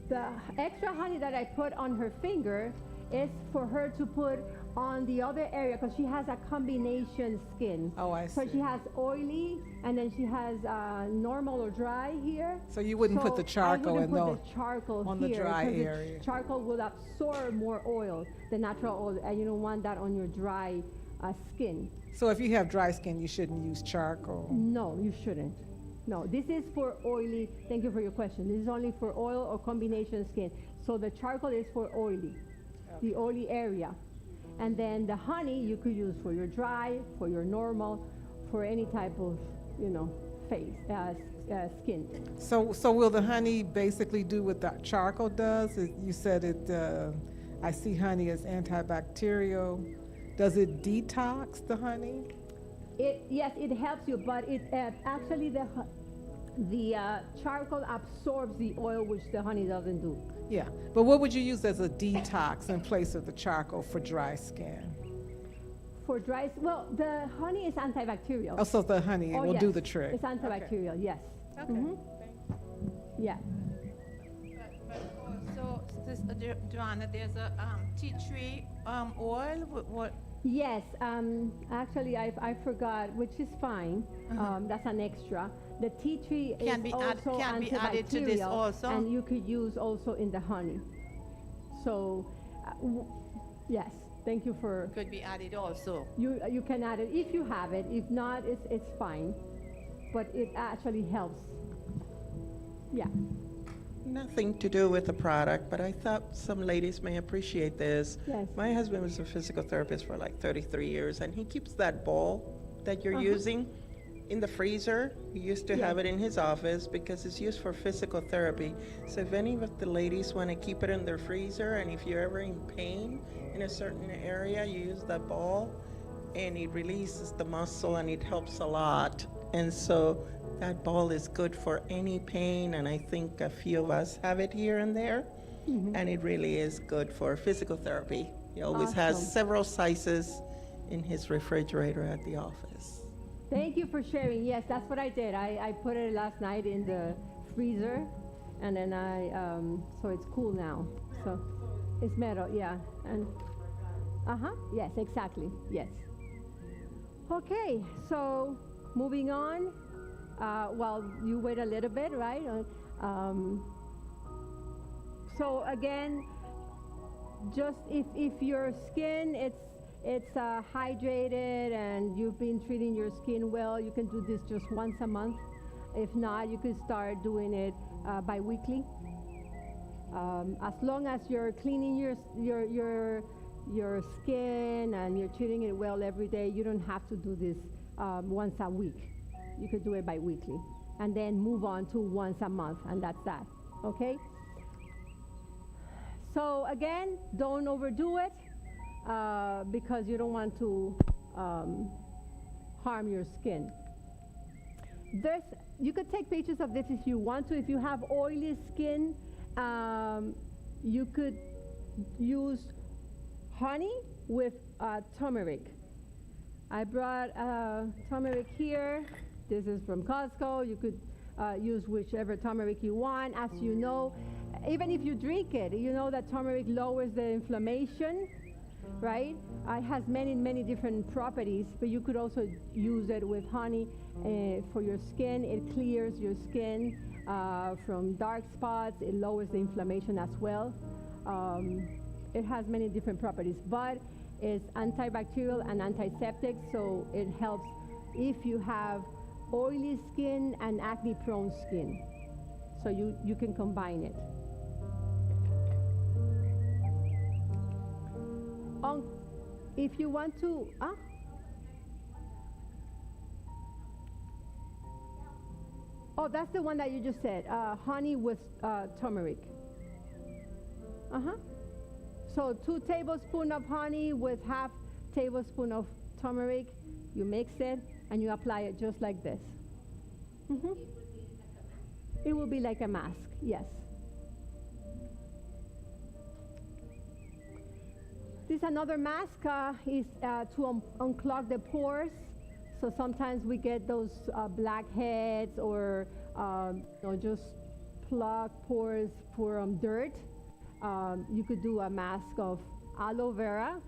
The extra honey that I put on her finger is for her to put on the other area because she has a combination skin. Oh, I see. So she has oily and then she has normal or dry here. So you wouldn't put the charcoal on the dry area. Charcoal will absorb more oil, the natural oil, and you don't want that on your dry skin. So if you have dry skin, you shouldn't use charcoal? No, you shouldn't. No, this is for oily. Thank you for your question. This is only for oil or combination skin. So the charcoal is for oily, the oily area. And then the honey you could use for your dry, for your normal, for any type of, face, skin. So will the honey basically do what the charcoal does? You said it, I see honey as antibacterial. Does it detox the honey? Yes, it helps you, but it actually the charcoal absorbs the oil, which the honey doesn't do. Yeah, but what would you use as a detox in place of the charcoal for dry skin? For dry, well, the honey is antibacterial. Oh, so the honey will do the trick. It's antibacterial, okay. Yes. Okay. Mm-hmm. Yeah. So, Johanna, there's a tea tree oil. What? Yes, actually I forgot, which is fine. That's an extra. The tea tree can be added to this also, and you could use also in the honey. So, yes, thank you for. Could be added also. You can add it if you have it. If not, it's fine, but it actually helps. Yeah. Nothing to do with the product, but I thought some ladies may appreciate this. Yes. My husband was a physical therapist for like 33 years, and he keeps that ball that you're using in the freezer. He used to have it in his office because it's used for physical therapy. So if any of the ladies want to keep it in their freezer, and if you're ever in pain in a certain area, you use that ball, and it releases the muscle, and it helps a lot. And so that ball is good for any pain, and I think a few of us have it here and there, and it really is good for physical therapy. He always has several sizes in his refrigerator at the office. Thank you for sharing. Yes, that's what I did. I put it last night in the freezer, and then so it's cool now. So it's metal, yeah. And yes, exactly, yes. Okay, so moving on. Well, you wait a little bit, right? So again, just if your skin it's hydrated and you've been treating your skin well, you can do this just once a month. If not, you can start doing it bi-weekly. As long as you're cleaning your skin and you're treating it well every day, you don't have to do this once a week. You could do it bi-weekly and then move on to once a month, and that's that, okay? So again, don't overdo it because you don't want to harm your skin. You could take pictures of this if you want to. If you have oily skin, you could use honey with turmeric. I brought turmeric here. This is from Costco. You could use whichever turmeric you want. As you know, even if you drink it, you know that turmeric lowers the inflammation, right? It has many, many different properties, but you could also use it with honey for your skin. It clears your skin from dark spots. It lowers the inflammation as well. It has many different properties, but it's antibacterial and antiseptic, so it helps if you have oily skin and acne-prone skin. So you can combine it. If you want to, oh, that's the one that you just said, honey with turmeric. So 2 tablespoons of honey with half tablespoon of turmeric. You mix it and you apply it just like this. It will be like a mask, yes. This another mask is to unclog the pores. So sometimes we get those blackheads or just plug pores for dirt. You could do a mask of aloe vera,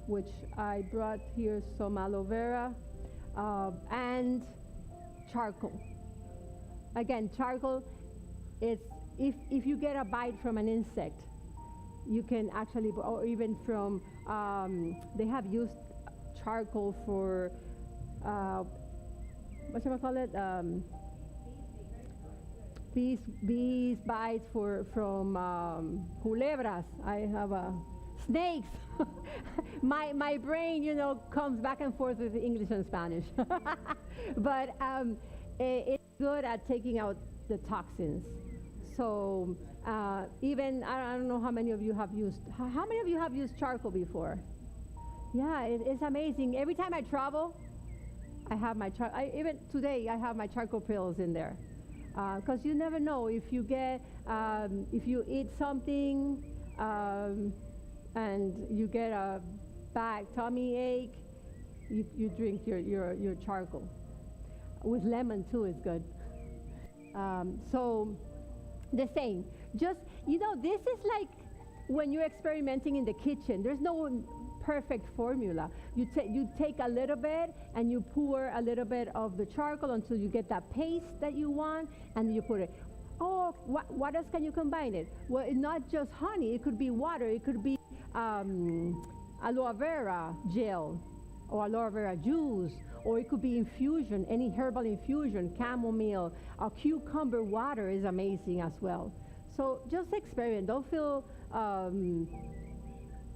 which I brought here some aloe vera, and charcoal. Again, charcoal, it's if you get a bite from an insect, you can actually, or even from, they have used charcoal for, what should I call it? Bees bites from culebras. I have snakes. my brain, comes back and forth with English and Spanish. But it's good at taking out the toxins. So even, I don't know how many of you have used charcoal before? Yeah, it's amazing. Every time I travel, I have my even today I have my charcoal pills in there. Because you never know if you if you eat something and you get a bad tummy ache, you drink your charcoal. With lemon too is good. So the same. Just, this is like when you're experimenting in the kitchen. There's no perfect formula. You take a little bit and you pour a little bit of the charcoal until you get that paste that you want, and you put it. Oh, what else can you combine it? Well, it's not just honey. It could be water. It could be aloe vera gel or aloe vera juice, or it could be infusion, any herbal infusion, chamomile, or cucumber water is amazing as well. So just experiment. Don't feel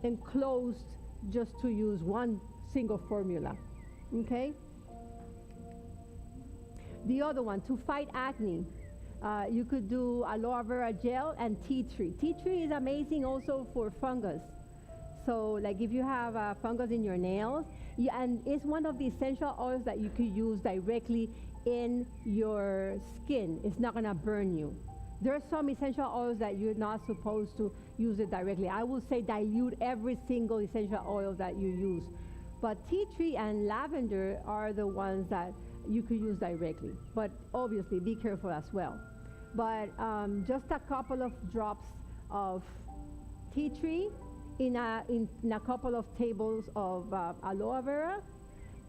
enclosed just to use one single formula, okay? The other one, to fight acne, you could do aloe vera gel and tea tree. Tea tree is amazing also for fungus. So like if you have fungus in your nails, and it's one of the essential oils that you could use directly in your skin. It's not gonna burn you. There are some essential oils that you're not supposed to use it directly. I will say dilute every single essential oil that you use. But tea tree and lavender are the ones that you could use directly. But obviously be careful as well. But just a couple of drops of tea tree in a couple of tables of aloe vera,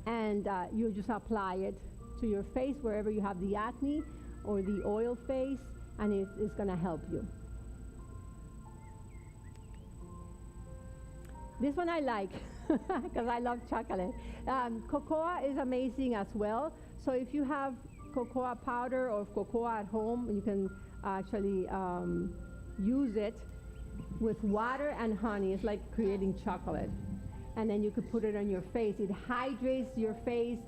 and you just apply it to your face wherever you have the acne or the oil face, and it's going to help you. This one I like because I love chocolate. Cocoa is amazing as well. So if you have cocoa powder or cocoa at home, you can actually use it with water and honey. It's like creating chocolate. And then you could put it on your face. It hydrates your face.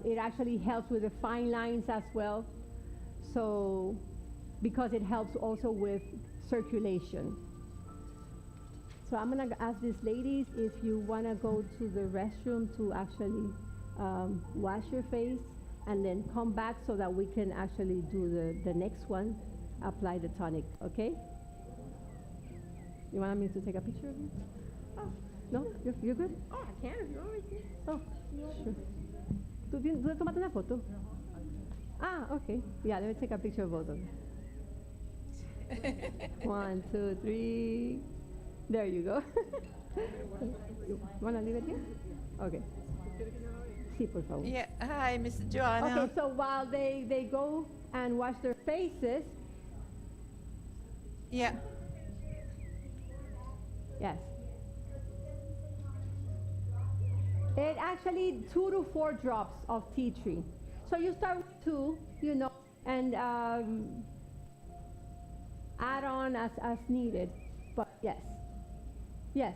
It actually helps with the fine lines as well. So, because it helps also with circulation. So I'm gonna ask these ladies if you wanna go to the restroom to actually wash your face and then come back so that we can actually do the next one, apply the tonic, okay? You want me to take a picture of you? Oh, no? You're good? Oh, I can if you want me to. Oh, sure. ¿Tú tomaste una foto? Ah, okay. Yeah, let me take a picture of both of them. 1, 2, 3. There you go. You want to leave it here? Okay. Sí, por favor. Yeah, hi, Miss Johanna. Okay, so while they go and wash their faces. Yeah. Yes. It actually 2 to 4 drops of tea tree. So you start with 2, and add on as needed. But yes. Yes.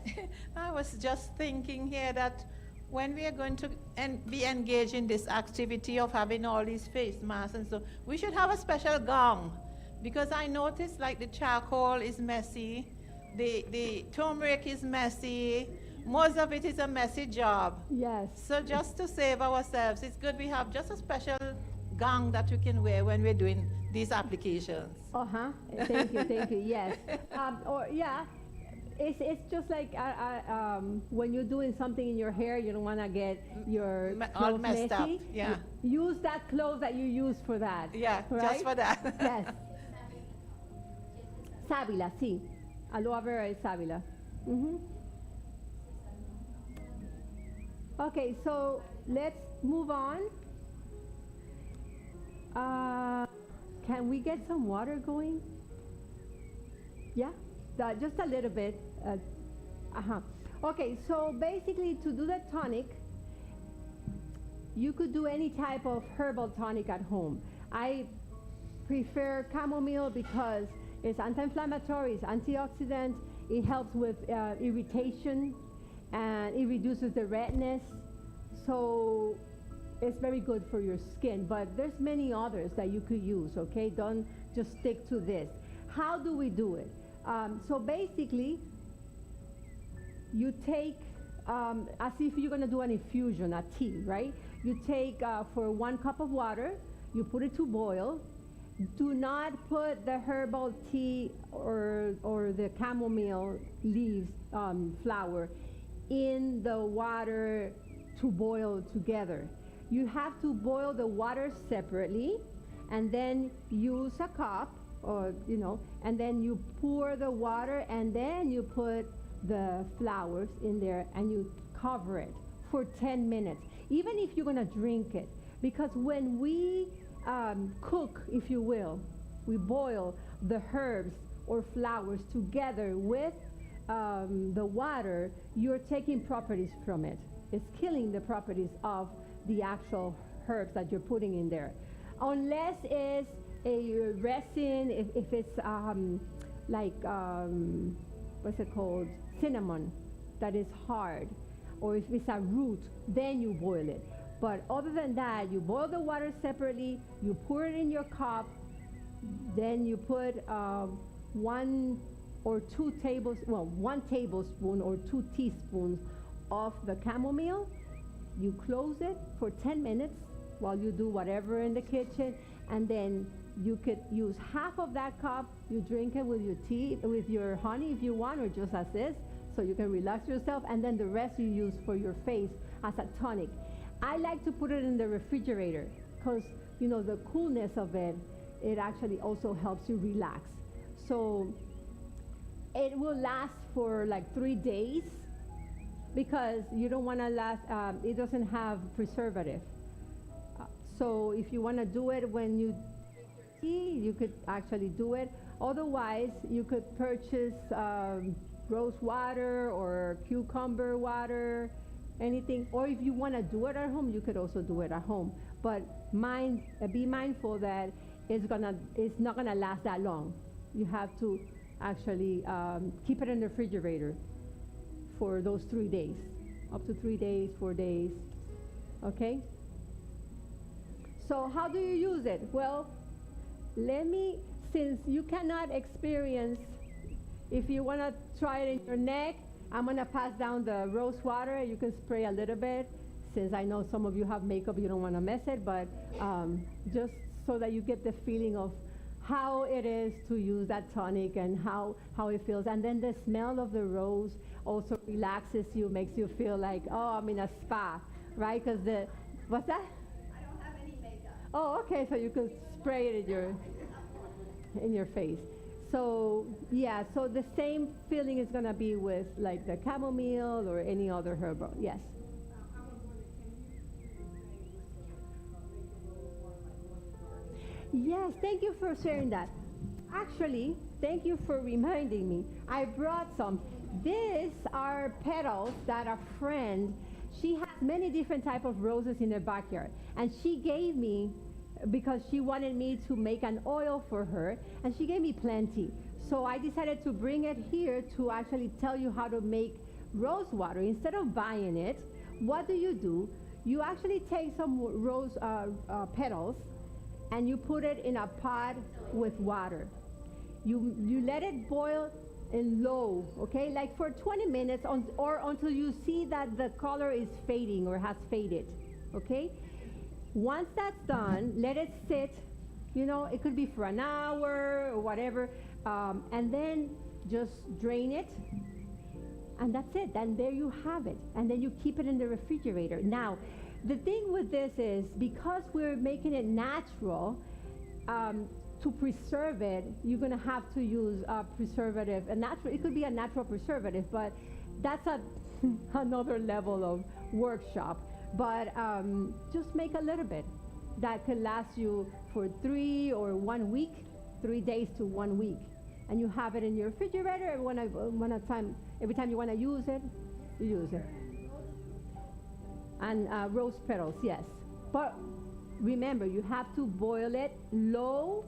I was just thinking here that when we are going to be engaged in this activity of having all these face masks and so, we should have a special gong, because I noticed like the charcoal is messy, the turmeric is messy, most of it is a messy job. Yes. So just to save ourselves, it's good we have just a special gong that we can wear when we're doing these applications. Uh-huh. Thank you, yes. It's just like when you're doing something in your hair, you don't want to get your all clothes messed up. messy. Yeah. Use that clothes that you use for that. Yeah, right? just for that. Yes. Sábila, sí. Aloe vera is sábila. Mm-hmm. Okay, so let's move on. Can we get some water going? Yeah, just a little bit. Okay, so basically to do the tonic, you could do any type of herbal tonic at home. I prefer chamomile because it's anti-inflammatory, it's antioxidant, it helps with irritation, and it reduces the redness. So it's very good for your skin, but there's many others that you could use, okay? Don't just stick to this. How do we do it? So basically, you take, as if you're gonna do an infusion, a tea, right? You take, for 1 cup of water, you put it to boil. Do not put the herbal tea or the chamomile leaves, flower, in the water to boil together. You have to boil the water separately, and then use a cup, and then you pour the water, and then you put the flowers in there, and you cover it for 10 minutes, even if you're gonna drink it. Because when we cook, if you will, we boil the herbs or flowers together with the water, you're taking properties from it. It's killing the properties of the actual herbs that you're putting in there. Unless it's a resin, if it's what's it called? Cinnamon, that is hard. Or if it's a root, then you boil it. But other than that, you boil the water separately, you pour it in your cup, then you put 1 or 2 1 tablespoon or 2 teaspoons of the chamomile. You close it for 10 minutes while you do whatever in the kitchen, and then you could use half of that cup. You drink it with your tea, with your honey if you want, or just as is, so you can relax yourself, and then the rest you use for your face as a tonic. I like to put it in the refrigerator because, the coolness of it, it actually also helps you relax. So it will last for like 3 days, because you don't want to last, it doesn't have preservative. So if you want to do it when you drink your tea, you could actually do it. Otherwise, you could purchase rose water or cucumber water, anything. Or if you want to do it at home, you could also do it at home. But be mindful that it's not gonna last that long. You have to actually keep it in the refrigerator for those 3 days, up to 3 days, 4 days, okay? So how do you use it? Well, since you cannot experience, if you wanna try it in your neck, I'm gonna pass down the rose water. You can spray a little bit. Since I know some of you have makeup, you don't wanna mess it, but just so that you get the feeling of how it is to use that tonic and how it feels. And then the smell of the rose also relaxes you, makes you feel like, oh, I'm in a spa, right? Because what's that? I don't have any makeup. Oh, okay, so you could spray it in your face. So yeah, so the same feeling is gonna be with like the chamomile or any other herbal. Yes. Yes, thank you for sharing that. Actually, thank you for reminding me. I brought some. These are petals that a friend, she has many different type of roses in her backyard, and she gave me because she wanted me to make an oil for her, and she gave me plenty. So I decided to bring it here to actually tell you how to make rose water. Instead of buying it, what do? You actually take some rose petals and you put it in a pot with water. You let it boil in low, okay, like for 20 minutes or until you see that the color is fading or has faded, okay? Once that's done, let it sit, it could be for an hour or whatever, and then just drain it, and that's it. And there you have it. And then you keep it in the refrigerator. Now, the thing with this is because we're making it natural, to preserve it, you're going to have to use a preservative. It could be a natural preservative, but that's another level of workshop. But just make a little bit. That could last you for 3 or 1 week, 3 days to 1 week. And you have it in your refrigerator, every time you want to use it, you use it. And rose petals, yes. But remember, you have to boil it low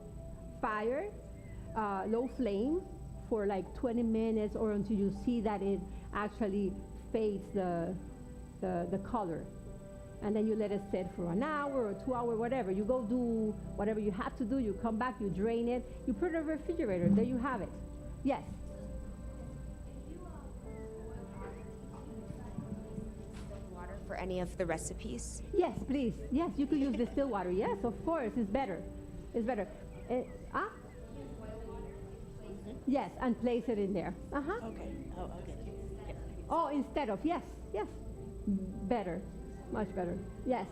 fire, low flame for like 20 minutes or until you see that it actually fades the color. And then you let it sit for an hour or 2 hours, whatever. You go do whatever you have to do. You come back, you drain it, you put it in the refrigerator. There you have it. Yes. Water for any of the recipes? Yes, please. Yes, you could use distilled water. Yes, of course. It's better. It's better. Yes, and place it in there. Okay. Oh, okay. Yeah. Oh, instead of, yes. Better. Much better. Yes.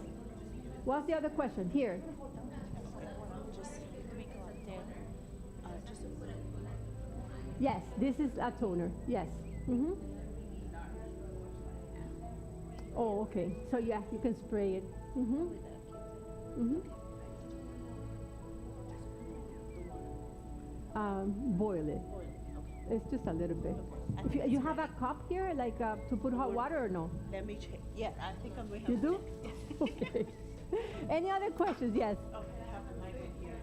What's the other question? Here. Yes, this is a toner. Yes. Mm-hmm. Oh, okay. So yeah, you can spray it. Mm-hmm. Mm-hmm. Boil it. It's just a little bit. If you have a cup here, like to put hot water or no? Let me check. Yeah, I think I'm going to You do? Okay. Any other questions? Yes. Okay, I have the mic here.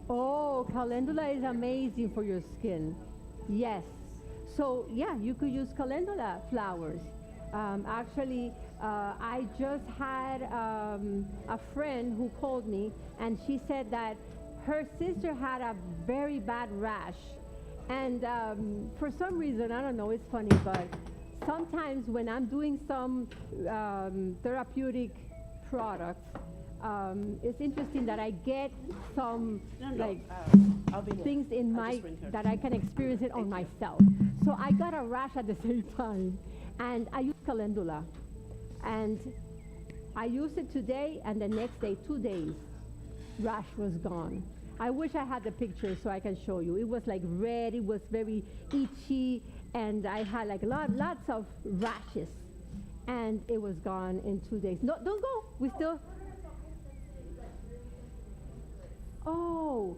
Oh, calendula is amazing for your skin. Yes. So yeah, you could use calendula flowers. Actually, I just had a friend who called me, and she said that her sister had a very bad rash. And for some reason, I don't know, it's funny, but sometimes when I'm doing some therapeutic products, it's interesting that I get some things in that I can experience it on myself. So I got a rash at the same time, and I used calendula, and I used it today, and the next day, 2 days, rash was gone. I wish I had the picture so I can show you. It was like red, it was very itchy, and I had like lots of rashes, and it was gone in 2 days. No, don't go. We still. Oh,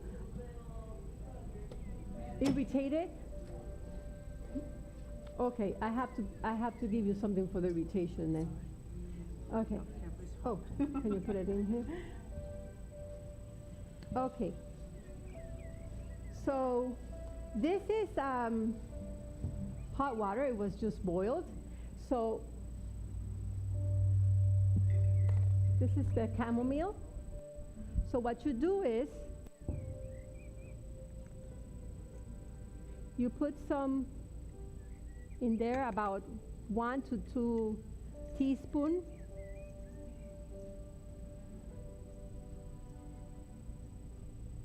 irritated. Okay, I have to give you something for the irritation then. Okay. Oh, can you put it in here? Okay. So this is hot water. It was just boiled. So this is the chamomile. So what you do is you put some in there, about 1 to 2 teaspoons.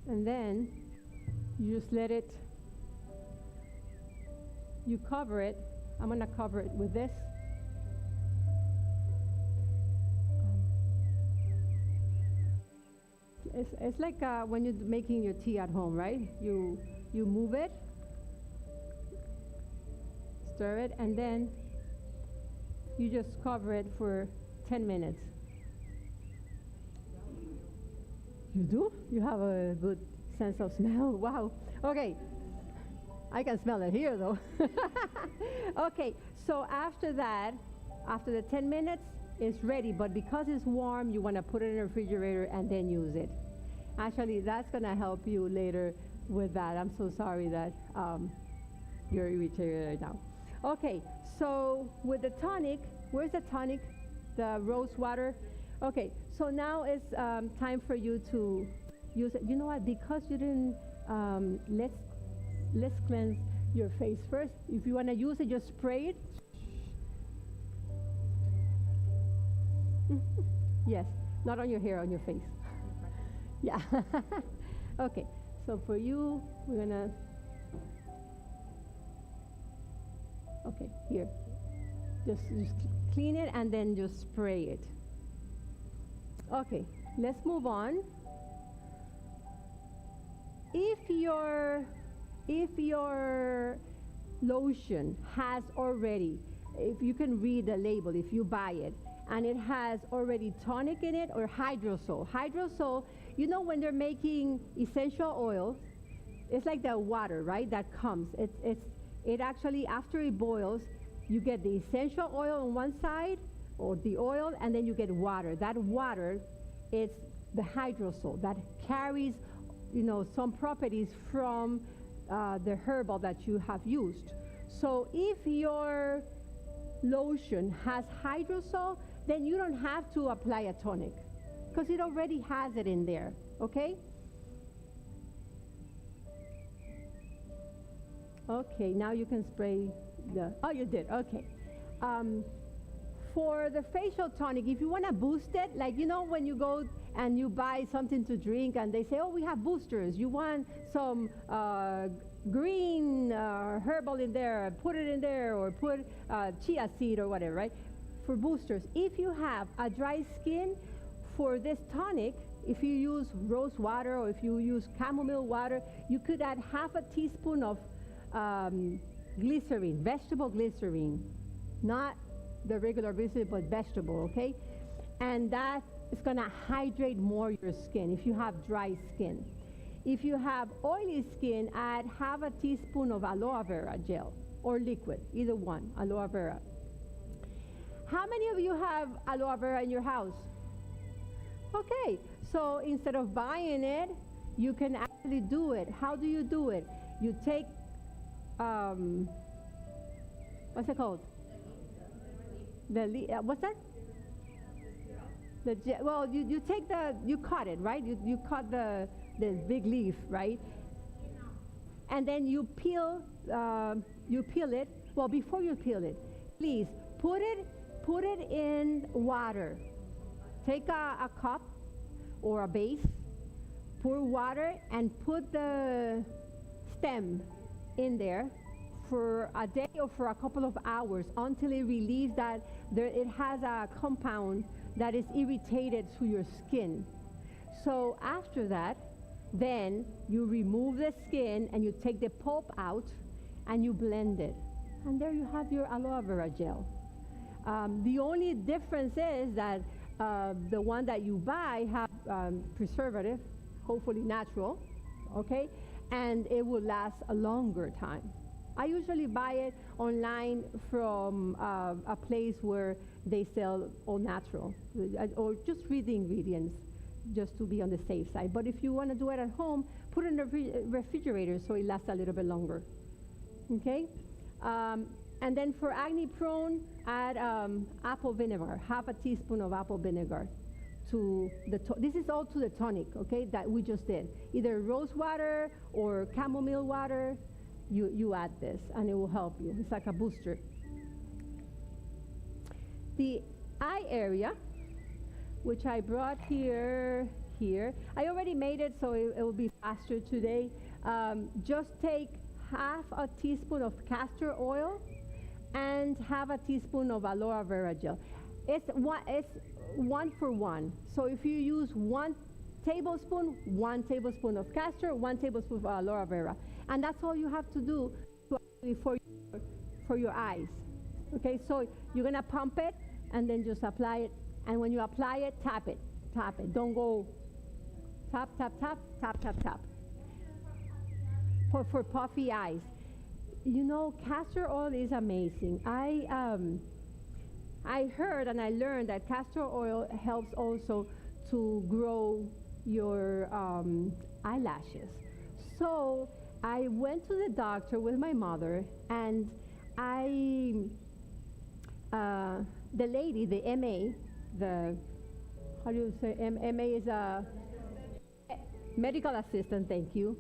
And then you just let it, you cover it. I'm going to cover it with this. It's like when you're making your tea at home, right? You move it, stir it, and then you just cover it for 10 minutes. You do? You have a good sense of smell. Wow. Okay. I can smell it here, though. Okay. So after that, after the 10 minutes, it's ready. But because it's warm, you want to put it in the refrigerator and then use it. Actually, that's going to help you later with that. I'm so sorry that you're irritated right now. Okay. So with the tonic, where's the tonic? The rose water. Okay, so now it's time for you to use it. You know what? Because you didn't, let's cleanse your face first. If you want to use it, just spray it. Yes, not on your hair, on your face. Yeah. Okay, so for you, we're gonna. Okay, here. Just clean it and then just spray it. Okay, let's move on. If your lotion has already, if you can read the label, if you buy it, and it has already tonic in it or hydrosol. Hydrosol, you know when they're making essential oils, it's like the water, right? That comes. It actually, after it boils, you get the essential oil on one side, or the oil, and then you get water. That water, it's the hydrosol that carries, some properties from the herbal that you have used. So if your lotion has hydrosol, then you don't have to apply a tonic because it already has it in there, okay? Okay, now you can spray oh, you did, okay. For the facial tonic, if you want to boost it, like when you go and you buy something to drink and they say, oh, we have boosters. You want some green herbal in there, put it in there, or put chia seed or whatever, right? For boosters. If you have a dry skin, for this tonic, if you use rose water or if you use chamomile water, you could add half a teaspoon of glycerin, vegetable glycerin, not the regular glycerin, but vegetable, okay? And that is going to hydrate more your skin if you have dry skin. If you have oily skin, add half a teaspoon of aloe vera gel or liquid, either one, aloe vera. How many of you have aloe vera in your house? Okay, so instead of buying it, you can actually do it. How do you do it? You take, what's it called? What's that? Well, you take you cut it, right? You cut the big leaf, right? And then you peel it. Well, before you peel it, please put it in water. Take a cup or a base, pour water, and put the stem in there for a day or for a couple of hours until it relieves that it has a compound that is irritated to your skin. So after that, then you remove the skin and you take the pulp out and you blend it. And there you have your aloe vera gel. The only difference is that the one that you buy have preservative, hopefully natural, okay? And it will last a longer time. I usually buy it online from a place where they sell all natural, or just read the ingredients just to be on the safe side. But if you want to do it at home, put it in the refrigerator so it lasts a little bit longer. Okay? And then for acne prone, add apple vinegar, half a teaspoon of apple vinegar to this is all to the tonic, okay, that we just did. Either rose water or chamomile water, you add this and it will help you. It's like a booster. The eye area, which I brought here. I already made it, so it will be faster today. Just take half a teaspoon of castor oil and half a teaspoon of aloe vera gel. It's one for one. So if you use 1 tablespoon, 1 tablespoon of castor, 1 tablespoon of aloe vera. And that's all you have to do for your eyes. Okay, so you're going to pump it and then just apply it. And when you apply it, tap it. Tap it. Don't go tap, tap, tap, tap, tap, tap. For puffy eyes. You know, castor oil is amazing. I heard and I learned that castor oil helps also to grow your eyelashes. So I went to the doctor with my mother, and the lady, the MA, how do you say, MA is a medical assistant, thank you.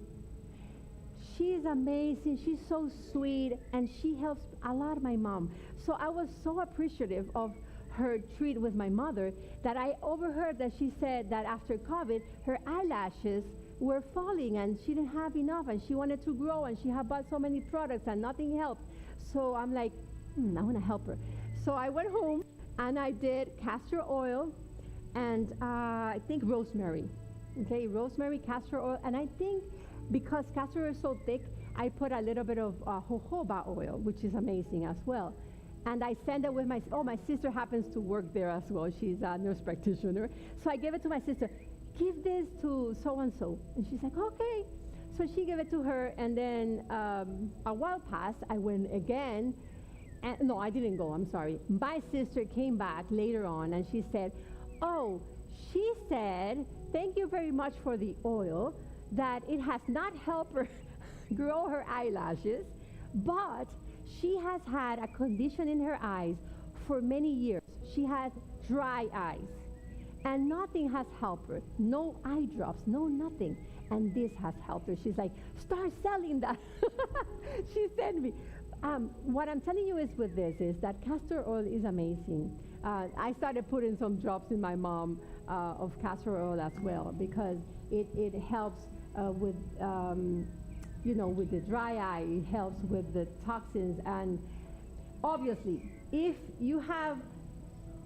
She's amazing, she's so sweet, and she helps a lot my mom. So I was so appreciative of her treat with my mother that I overheard that she said that after COVID, her eyelashes were falling and she didn't have enough and she wanted to grow and she had bought so many products and nothing helped. So I'm like, I want to help her. So I went home and I did castor oil and I think rosemary. Okay, rosemary, castor oil, and I think because castor oil is so thick, I put a little bit of jojoba oil, which is amazing as well. And I send it with my sister happens to work there as well. She's a nurse practitioner. So I gave it to my sister. Give this to so-and-so. And she's like, okay. So she gave it to her, and then a while passed. I went again. And, no, I didn't go, I'm sorry. My sister came back later on, and she said, oh, she said, thank you very much for the oil, that it has not helped her grow her eyelashes, but she has had a condition in her eyes for many years. She had dry eyes, and nothing has helped her. No eye drops, no nothing. And this has helped her. She's like, start selling that. She sent me. What I'm telling you is with this is that castor oil is amazing. I started putting some drops in my mom of castor oil as well because it helps with with the dry eye. It helps with the toxins, and obviously, if you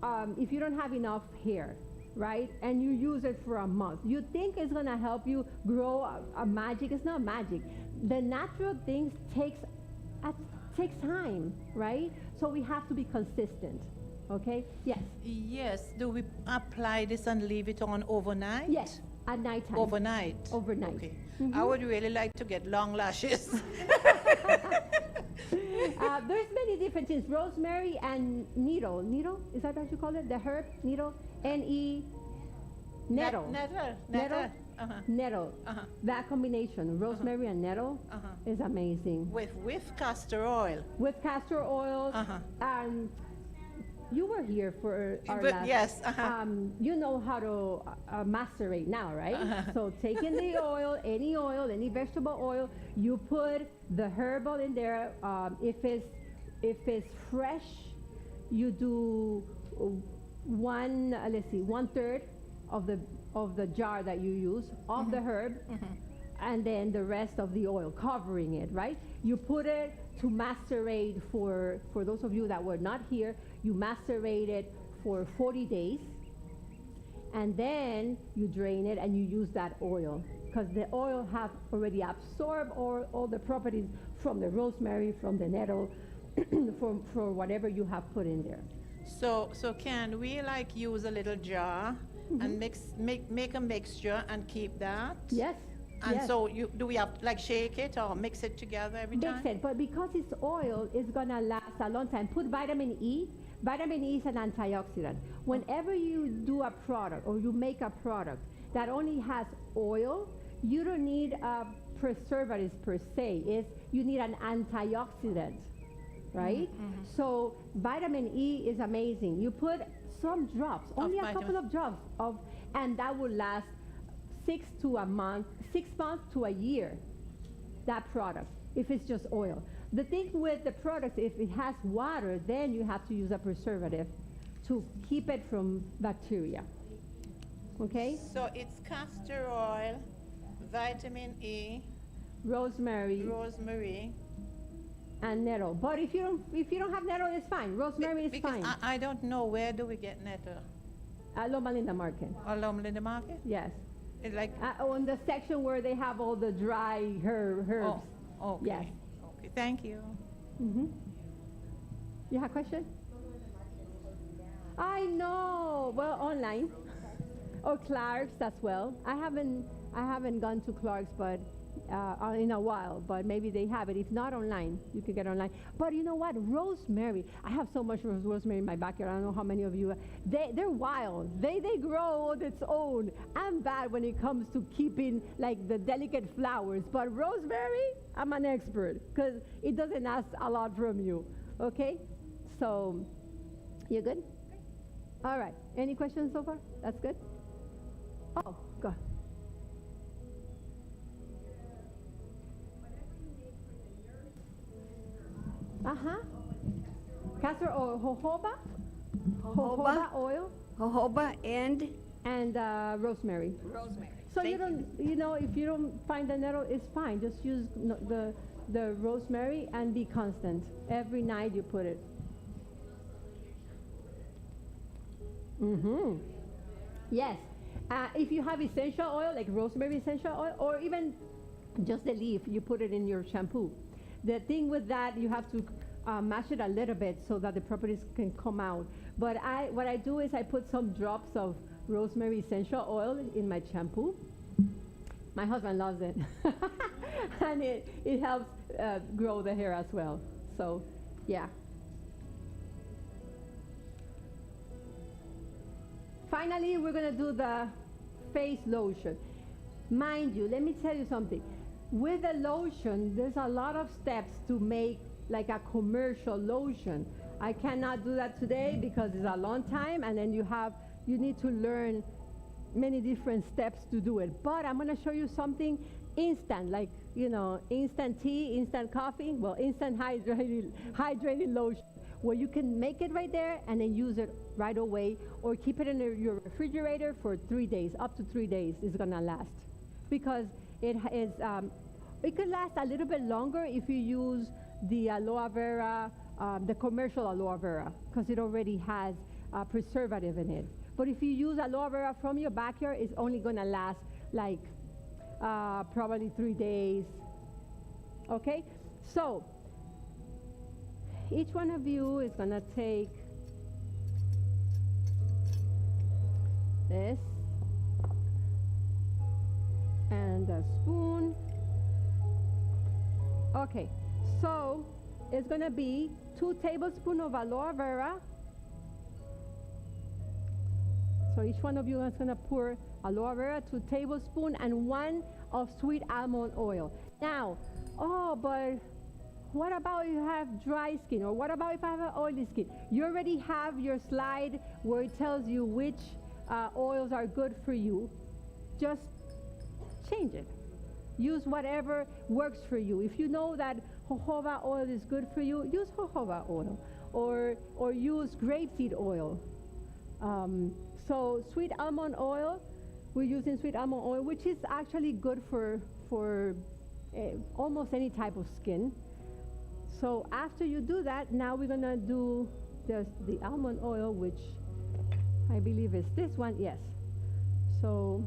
don't have enough hair, right, and you use it for a month, you think it's gonna help you grow a magic. It's not magic. The natural things takes time, right? So we have to be consistent. Okay? Yes. Yes. Do we apply this and leave it on overnight? Yes. At nighttime. Overnight. Overnight. Okay. Mhm. I would really like to get long lashes. There's many different things. Rosemary and needle. Needle? Is that what you call it? The herb? Needle? Nettle. Nettle. Nettle. That combination, rosemary and nettle, is amazing. With castor oil. With castor oil. You were here for our last. Yes. You know how to macerate now, right? So taking the oil, any vegetable oil, you put the herbal in there. If it's fresh, you do 1/3 of the jar that you use of the herb, and then the rest of the oil covering it, right? You put it to macerate for those of you that were not here, you macerate it for 40 days, and then you drain it and you use that oil because the oil have already absorbed all the properties from the rosemary, from the nettle, for whatever you have put in there. So can we like use a little jar and make a mixture and keep that? Yes. And yes. so do we have to like shake it or mix it together every time? Mix it, but because it's oil, it's gonna last a long time. Put vitamin E. Vitamin E is an antioxidant. Whenever you do a product or you make a product that only has oil, you don't need preservatives per se. You need an antioxidant, right? So vitamin E is amazing. You put some drops, only a couple of drops and that will last 6 months to a year, that product, if it's just oil. The thing with the products, if it has water, then you have to use a preservative to keep it from bacteria. Okay? So it's castor oil, vitamin E, rosemary, and nettle. But if you don't have nettle, it's fine. Rosemary is fine. I don't know, where do we get nettle? Loma Linda Market. Loma Linda Market? Yes. It's like, On the section where they have all the dry herbs. oh, okay. Yes. Okay, thank you. Mm-hmm. You have a question? I know. Well, online or Clark's as well. I haven't gone to Clark's, but in a while. But maybe they have it. If not online, you can get online. But you know what? Rosemary. I have so much rosemary in my backyard. I don't know how many of you. They're wild. They grow on its own. I'm bad when it comes to keeping like the delicate flowers. But rosemary, I'm an expert because it doesn't ask a lot from you. Okay? So, you good? All right. Any questions so far? That's good? Oh, go. Uh-huh. Castor oil, jojoba? Jojoba oil? Jojoba and rosemary. rosemary. So you don't, if you don't find the nettle, it's fine. Just use the rosemary and be constant. Every night you put it. Mm-hmm. Yes. If you have essential oil, like rosemary essential oil, or even just the leaf, you put it in your shampoo. The thing with that, you have to mash it a little bit so that the properties can come out. But what I do is I put some drops of rosemary essential oil in my shampoo. My husband loves it. And it helps grow the hair as well. So, yeah. Finally, we're going to do the face lotion. Mind you, let me tell you something. With the lotion, there's a lot of steps to make like a commercial lotion. I cannot do that today because it's a long time, and then you need to learn many different steps to do it. But I'm going to show you something instant, like, instant tea, instant coffee, well, instant hydrating lotion, where you can make it right there and then use it right away, or keep it in your refrigerator for 3 days, up to 3 days is going to last. Because it could last a little bit longer if you use the aloe vera, the commercial aloe vera, because it already has a preservative in it. But if you use aloe vera from your backyard, it's only going to last like probably 3 days. Okay? So, each one of you is going to take this and a spoon. Okay, so it's going to be 2 tablespoons of aloe vera. So each one of you is going to pour aloe vera, 2 tablespoons, and 1 of sweet almond oil. Now, but what about if you have dry skin, or what about if I have an oily skin? You already have your slide where it tells you which oils are good for you. Just change it. Use whatever works for you. If you know that jojoba oil is good for you, use jojoba oil, or use grapeseed oil. So sweet almond oil, we're using sweet almond oil, which is actually good for almost any type of skin. So after you do that, now we're gonna do the almond oil, which I believe is this one. Yes. So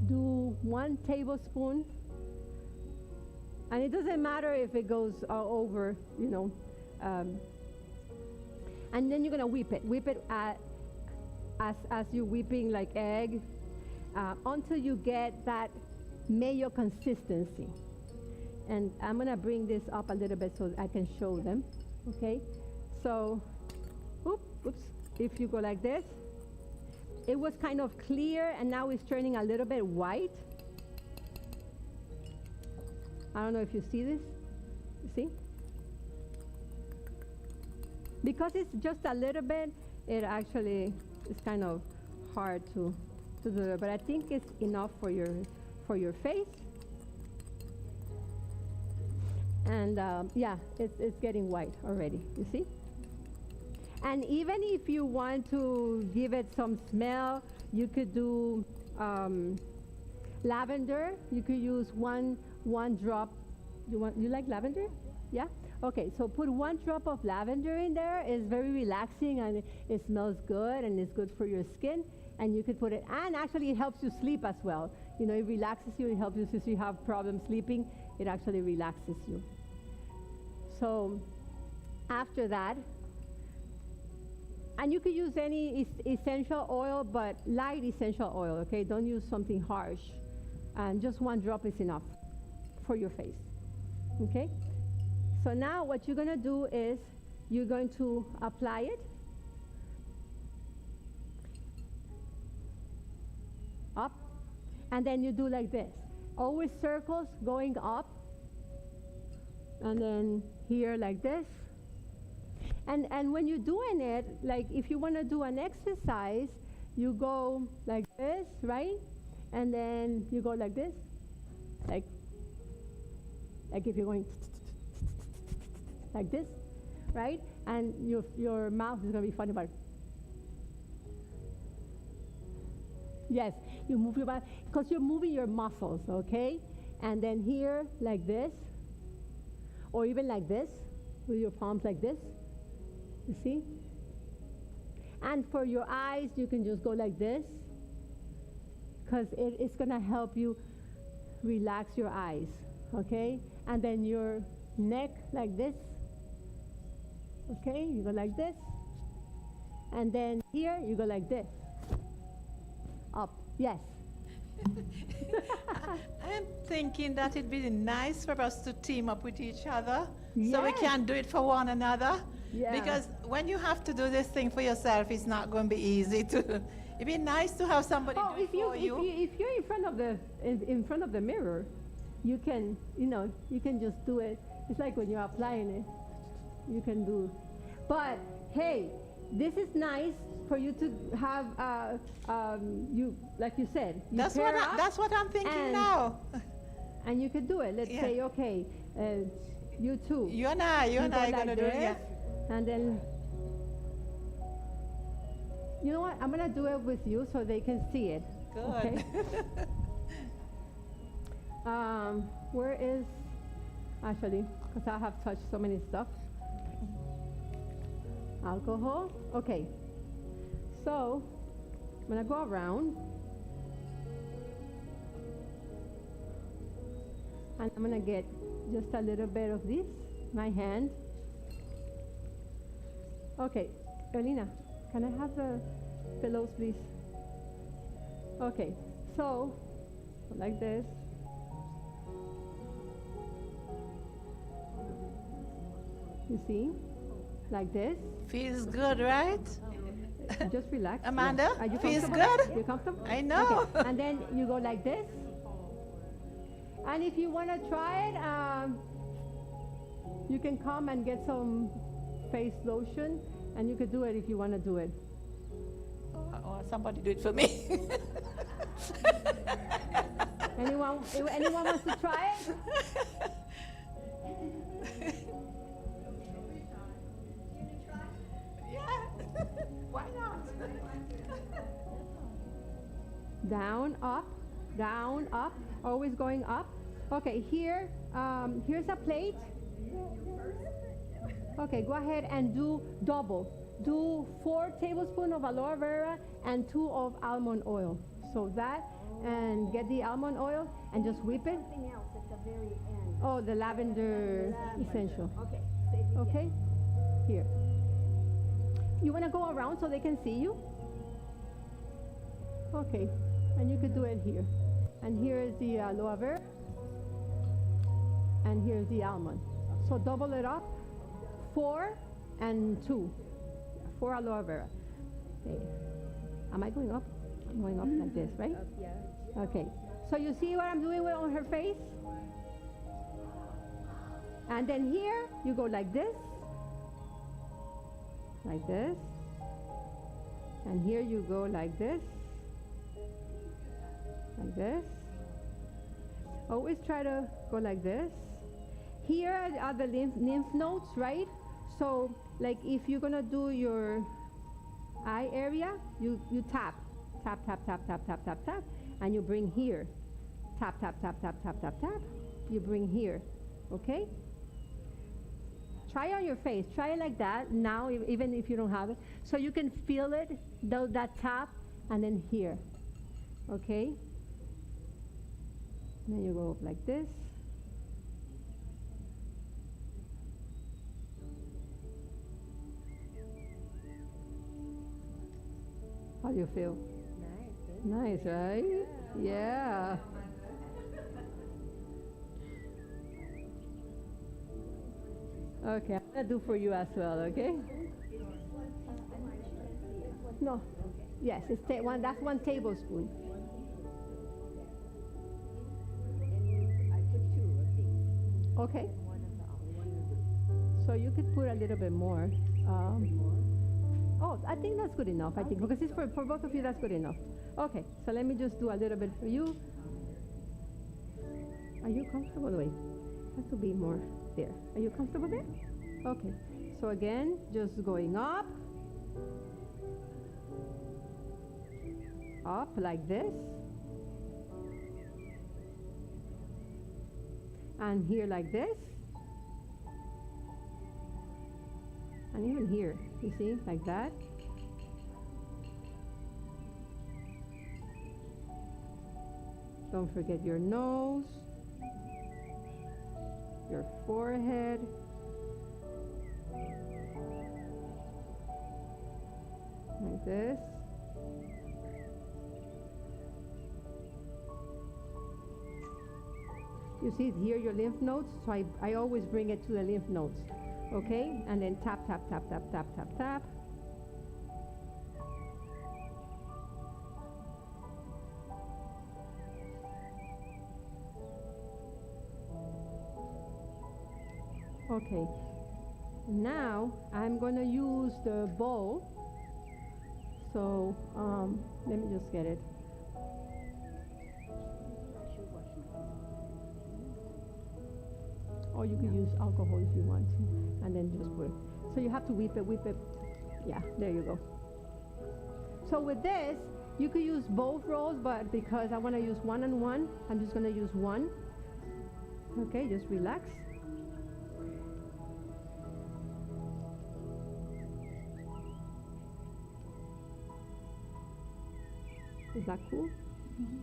do 1 tablespoon, and it doesn't matter if it goes over, and then you're gonna whip it as you're whipping like egg, until you get that mayo consistency. And I'm gonna bring this up a little bit so I can show them. Okay, so oops, if you go like this, it was kind of clear, and now it's turning a little bit white. I don't know if you see this. You see? Because it's just a little bit, it actually is kind of hard to do it, but I think it's enough for your face. And yeah, it's getting white already, you see? And even if you want to give it some smell, you could do lavender. You could use one drop. You like lavender? Yeah? Okay, so put 1 drop of lavender in there. It's very relaxing and it smells good and it's good for your skin. And you could put it, and actually it helps you sleep as well. You know, it relaxes you, it helps you if you have problems sleeping, it actually relaxes you. So after that, and you could use any essential oil, but light essential oil, okay? Don't use something harsh. And just 1 drop is enough for your face, okay? So now what you're gonna do is you're going to apply it up, and then you do like this. Always circles going up, and then here like this. And when you're doing it, like if you want to do an exercise, you go like this, right? And then you go like this, like if you're going like this, right? And your mouth is going to be funny about it. Yes, you move your mouth because you're moving your muscles, okay? And then here like this, or even like this, with your palms like this. You see? And for your eyes, you can just go like this, because it's going to help you relax your eyes, okay? And then your neck like this, okay? You go like this. And then here, you go like this. Up, yes. I'm thinking that it'd be nice for us to team up with each other so we can do it for one another. Yeah. Because when you have to do this thing for yourself, it's not going to be easy to. It'd be nice to have somebody do it for you. If you're in front of the mirror, you can just do it. It's like when you're applying it, you can do. But hey, this is nice for you to have. You like you said. You that's what I'm thinking now. And you could do it. Let's say, okay, you two. You and I are gonna do it. Yeah. And then, you know what? I'm gonna do it with you so they can see it. Good. Okay? Where is actually? Because I have touched so many stuff. Alcohol. Okay. So I'm gonna go around, and I'm gonna get just a little bit of this. My hand. Okay, Elena, can I have the pillows, please? Okay, so like this. You see? Like this. Feels good, right? Just relax. Amanda, Are you feels comfortable? good? You comfortable? I know. Okay. And then you go like this. And if you want to try it, you can come and get some face lotion, and you could do it if you want to do it. Or somebody do it for me. Anyone wants to try it? Yeah. Why not? Down, up, always going up. Okay, here's a plate. Okay, go ahead and do double. Do 4 tablespoons of aloe vera and 2 of almond oil. So that, and get the almond oil and just whip it. Something else at the very end. Oh, the lavender essential. Okay. Okay, here. You want to go around so they can see you? Okay, and you could do it here. And here is the aloe vera. And here's the almond. So double it up. 4 and 2. 4 aloe vera. Okay. Am I going up? I'm going up like this, right? Yeah. Okay. So you see what I'm doing on her face? And then here, you go like this. Like this. And here you go like this. Like this. Always try to go like this. Here are the lymph nodes, right? So, like if you're gonna do your eye area, you tap, tap, tap, tap, tap, tap, tap, tap, and you bring here. Tap, tap, tap, tap, tap, tap, tap. You bring here, okay? Try on your face. Try it like that now, even if you don't have it. So you can feel it, that tap, and then here. Okay? Then you go up like this. How do you feel? Nice, right? Yeah. Okay, I'm gonna do for you as well, okay? No. Yes, it's one. That's 1 tablespoon. Okay. So you could put a little bit more. Oh, I think that's good enough. I think because it's for both of you. That's good enough. Okay. So let me just do a little bit for you. Are you comfortable? Wait, has to be more there. Are you comfortable there? Okay. So again, just going up like this, and here like this, and even here, you see, like that. Don't forget your nose, your forehead, like this. You see here your lymph nodes, so I always bring it to the lymph nodes, okay? And then tap, tap, tap, tap, tap, tap, tap. Okay, now I'm gonna use the bowl. So let me just get it. Or you could use alcohol if you want to, and then just put it. So you have to whip it. Yeah, there you go. So with this, you could use both rolls, but because I want to use 1 and 1, I'm just going to use 1. Okay, just relax. Is that cool? Mm-hmm.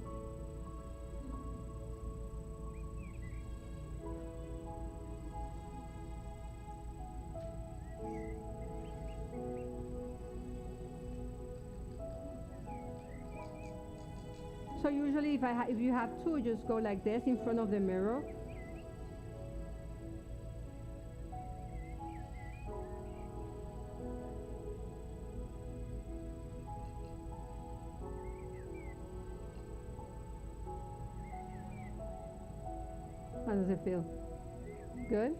So usually if you have 2, just go like this in front of the mirror. How does it feel? Good?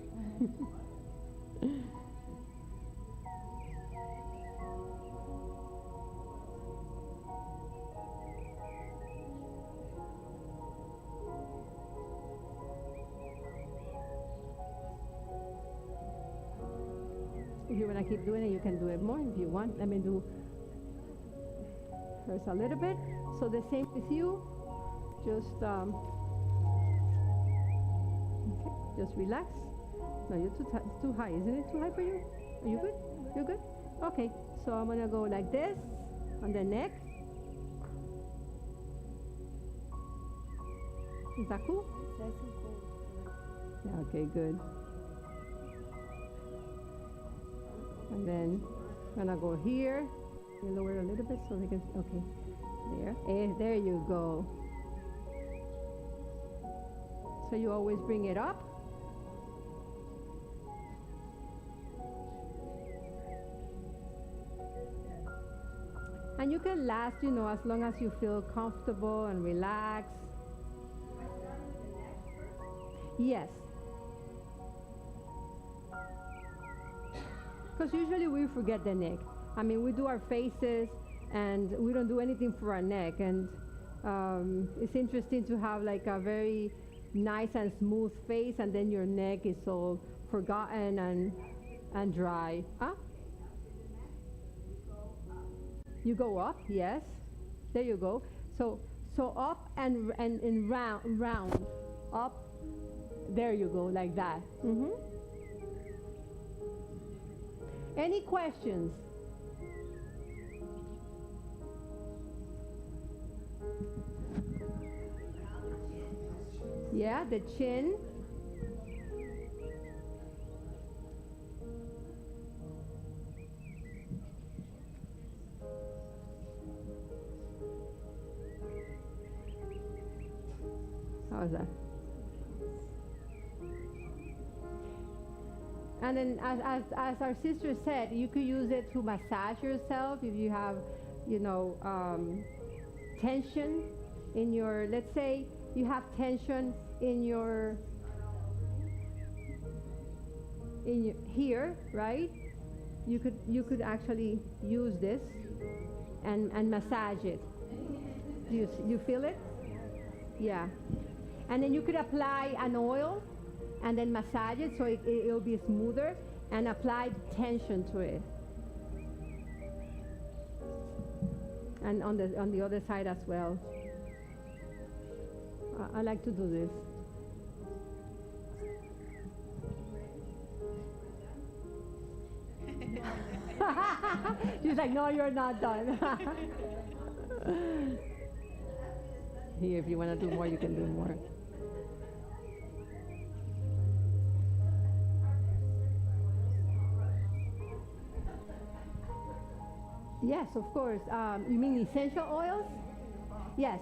If you want to keep doing it, you can do it more if you want. Let me do first a little bit. So the same with you. Just okay, just relax. No, you're too high. Isn't it too high for you? Are you good? You're good? Okay, so I'm gonna go like this on the neck. Is that cool? Yeah, okay, good. And then I'm gonna go here. You lower it a little bit so they can, okay, there. There you go. So you always bring it up. And you can last, as long as you feel comfortable and relaxed. Yes. Because usually we forget the neck. I mean, we do our faces and we don't do anything for our neck. And it's interesting to have like a very nice and smooth face, and then your neck is all forgotten and dry. Huh? You go up, yes. There you go. So up and round, up. There you go, like that. Mm-hmm. Any questions? Yeah, the chin. How's that? And then, as our sister said, you could use it to massage yourself if you have, tension in your. Let's say you have tension in your here, right? You could actually use this and massage it. Do you feel it? Yeah. And then you could apply an oil and then massage it so it'll be smoother, and apply tension to it. And on the other side as well. I like to do this. She's like, no, you're not done. Here, if you want to do more, you can do more. Yes, of course. You mean essential oils? Yes.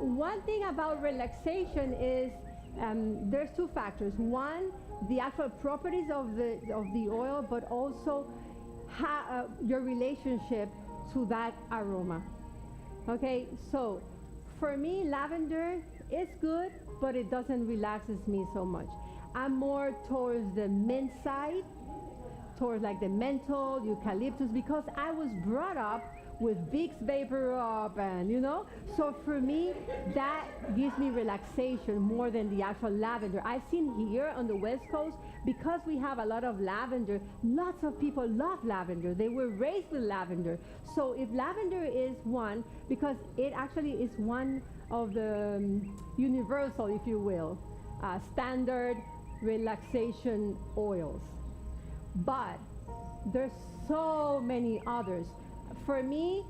One thing about relaxation is there's two factors. One, the actual properties of the oil, but also your relationship to that aroma. Okay, so for me, lavender is good, but it doesn't relaxes me so much. I'm more towards the mint side, towards like the menthol, eucalyptus, because I was brought up with Vicks Vapor Up, and so for me that gives me relaxation more than the actual lavender. I've seen here on the West Coast, because we have a lot of lavender, lots of people love lavender. They were raised with lavender. So if lavender is one, because it actually is one of the universal, if you will, standard relaxation oils. But there's so many others. For me,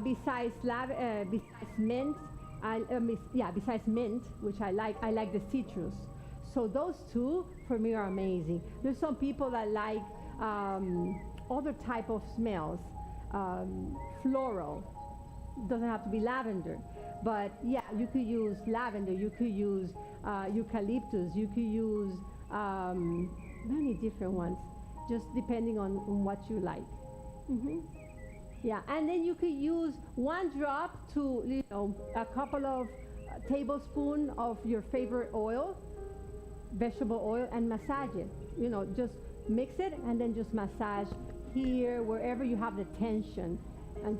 besides mint, besides mint, which I like the citrus. So those two for me are amazing. There's some people that like other type of smells, floral. Doesn't have to be lavender, but yeah, you could use lavender. You could use eucalyptus. You could use many different ones, just depending on what you like. Yeah, and then you could use one drop to, a couple of tablespoons of your favorite oil, vegetable oil, and massage it. Just mix it and then just massage here, wherever you have the tension. And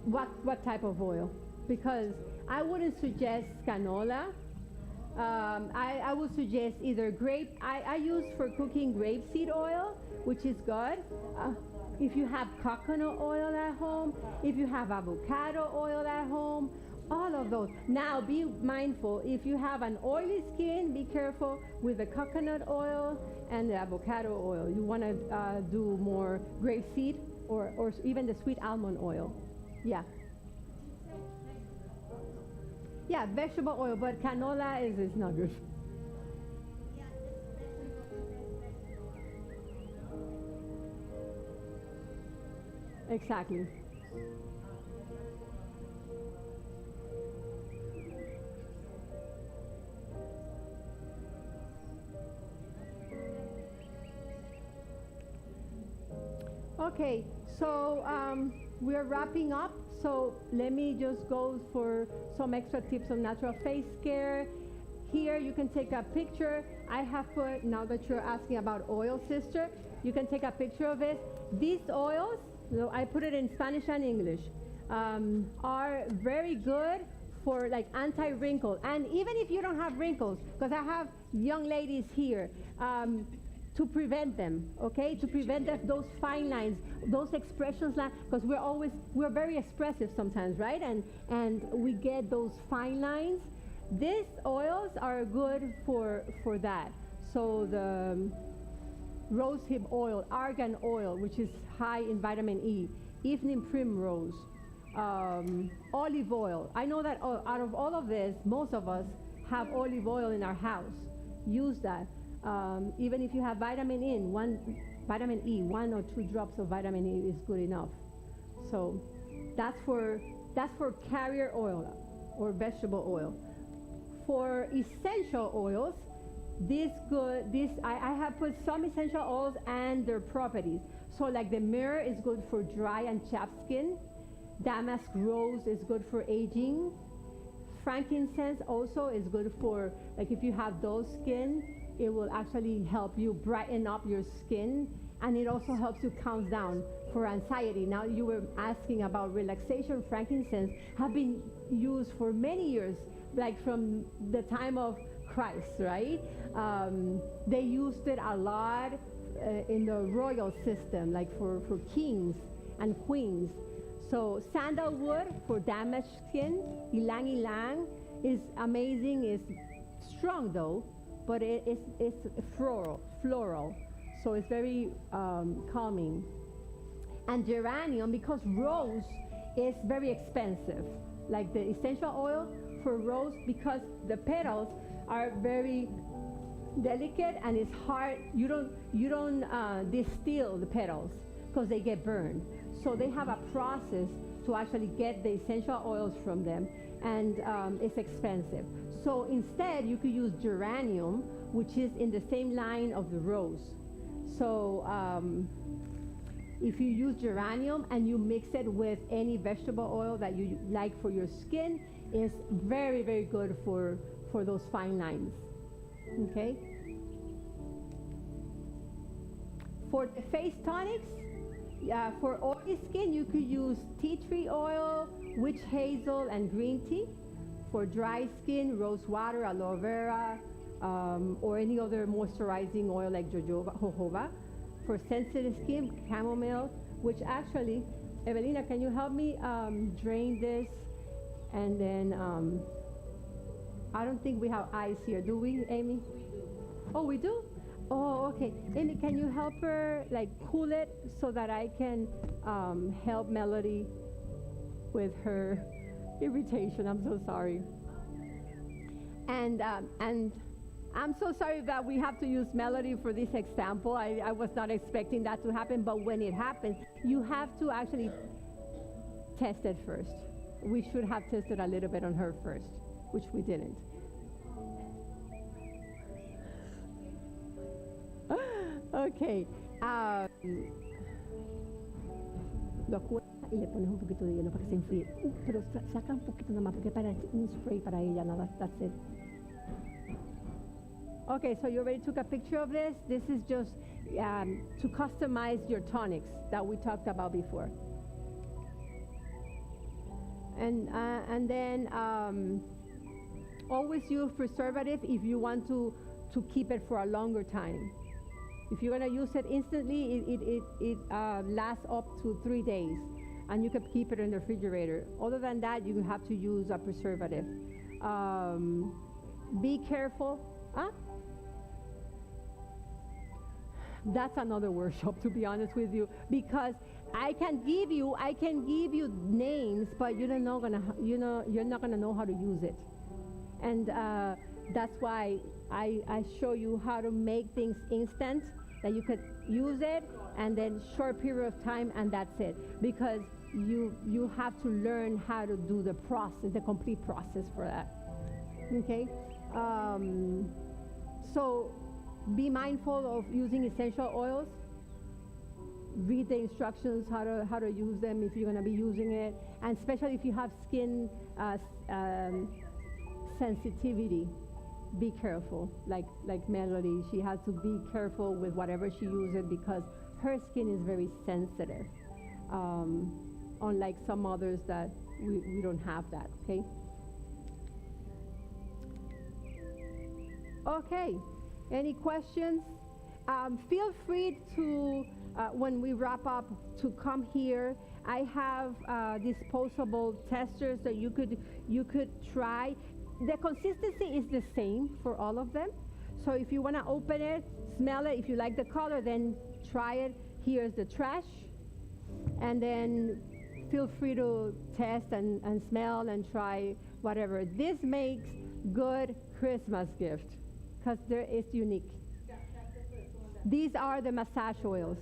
what type of oil? Because I wouldn't suggest canola. I would suggest either grape. I use for cooking grapeseed oil, which is good. If you have coconut oil at home, if you have avocado oil at home, all of those. Now be mindful, if you have an oily skin, be careful with the coconut oil and the avocado oil. You want to do more grapeseed or even the sweet almond oil. Yeah. Yeah, vegetable oil, but canola is not good. Exactly. Okay, so we're wrapping up. So let me just go for some extra tips on natural face care. Here you can take a picture. I have put, now that you're asking about oil, sister, you can take a picture of it. These oils, I put it in Spanish and English, are very good for like anti-wrinkle. And even if you don't have wrinkles, because I have young ladies here, to prevent them, okay? To prevent those fine lines, those expressions, because we're very expressive sometimes, right? And we get those fine lines. These oils are good for that. So the rosehip oil, argan oil, which is high in vitamin E, evening primrose, olive oil. I know that out of all of this, most of us have olive oil in our house. Use that. Even if you have vitamin E, 1 or 2 drops of vitamin E is good enough. So that's for carrier oil or vegetable oil. For essential oils, I have put some essential oils and their properties. So like the myrrh is good for dry and chapped skin. Damask rose is good for aging. Frankincense also is good for, like, if you have dull skin, it will actually help you brighten up your skin, and it also helps you calm down for anxiety. Now, you were asking about relaxation. Frankincense have been used for many years, like from the time of Christ, right? They used it a lot in the royal system, like for kings and queens. So sandalwood for damaged skin, ylang ylang is amazing. It's strong though, but it's floral, so it's very calming. And geranium, because rose is very expensive, like the essential oil for rose, because the petals are very delicate and it's hard. You don't distill the petals because they get burned. So they have a process to actually get the essential oils from them, and it's expensive. So instead, you could use geranium, which is in the same line of the rose. So if you use geranium and you mix it with any vegetable oil that you like for your skin, it's very, very good for those fine lines. Okay? For the face tonics, for oily skin, you could use tea tree oil, witch hazel, and green tea. For dry skin, rose water, aloe vera, or any other moisturizing oil like jojoba. For sensitive skin, chamomile, which actually, Evelina, can you help me drain this? And then, I don't think we have ice here, do we, Amy? We do. Oh, we do? Oh, okay. Amy, can you help her like cool it so that I can help Melody with her irritation? I'm so sorry. And I'm so sorry that we have to use Melody for this example. I was not expecting that to happen, but when it happens, you have to actually test it first. We should have tested a little bit on her first, which we didn't. Okay. Lo cuelgas y le pones un poquito de hielo para que se enfríe. Pero saca un poquito nada más porque para un spray para ella, nada. That's it. Okay, so you already took a picture of this. This is just to customize your tonics that we talked about before. And then always use preservative if you want to keep it for a longer time. If you're gonna use it instantly, it lasts up to 3 days, and you can keep it in the refrigerator. Other than that, you have to use a preservative. Be careful. Huh? That's another workshop, to be honest with you, because I can give you names, but you're not gonna know how to use it, and that's why I show you how to make things instant, that you could use it and then short period of time, and that's it, because you have to learn how to do the process, the complete process for that. Okay, so be mindful of using essential oils. Read the instructions how to use them if you're going to be using it, and especially if you have skin sensitivity. Be careful, like Melody. She has to be careful with whatever she uses because her skin is very sensitive, unlike some others that we don't have that. Okay, any questions? Feel free to, when we wrap up, to come here. I have disposable testers that you could try. The consistency is the same for all of them. So if you want to open it, smell it. If you like the color, then try it. Here's the trash. And then feel free to test and smell and try whatever. This makes good Christmas gift because it's unique. These are the massage oils.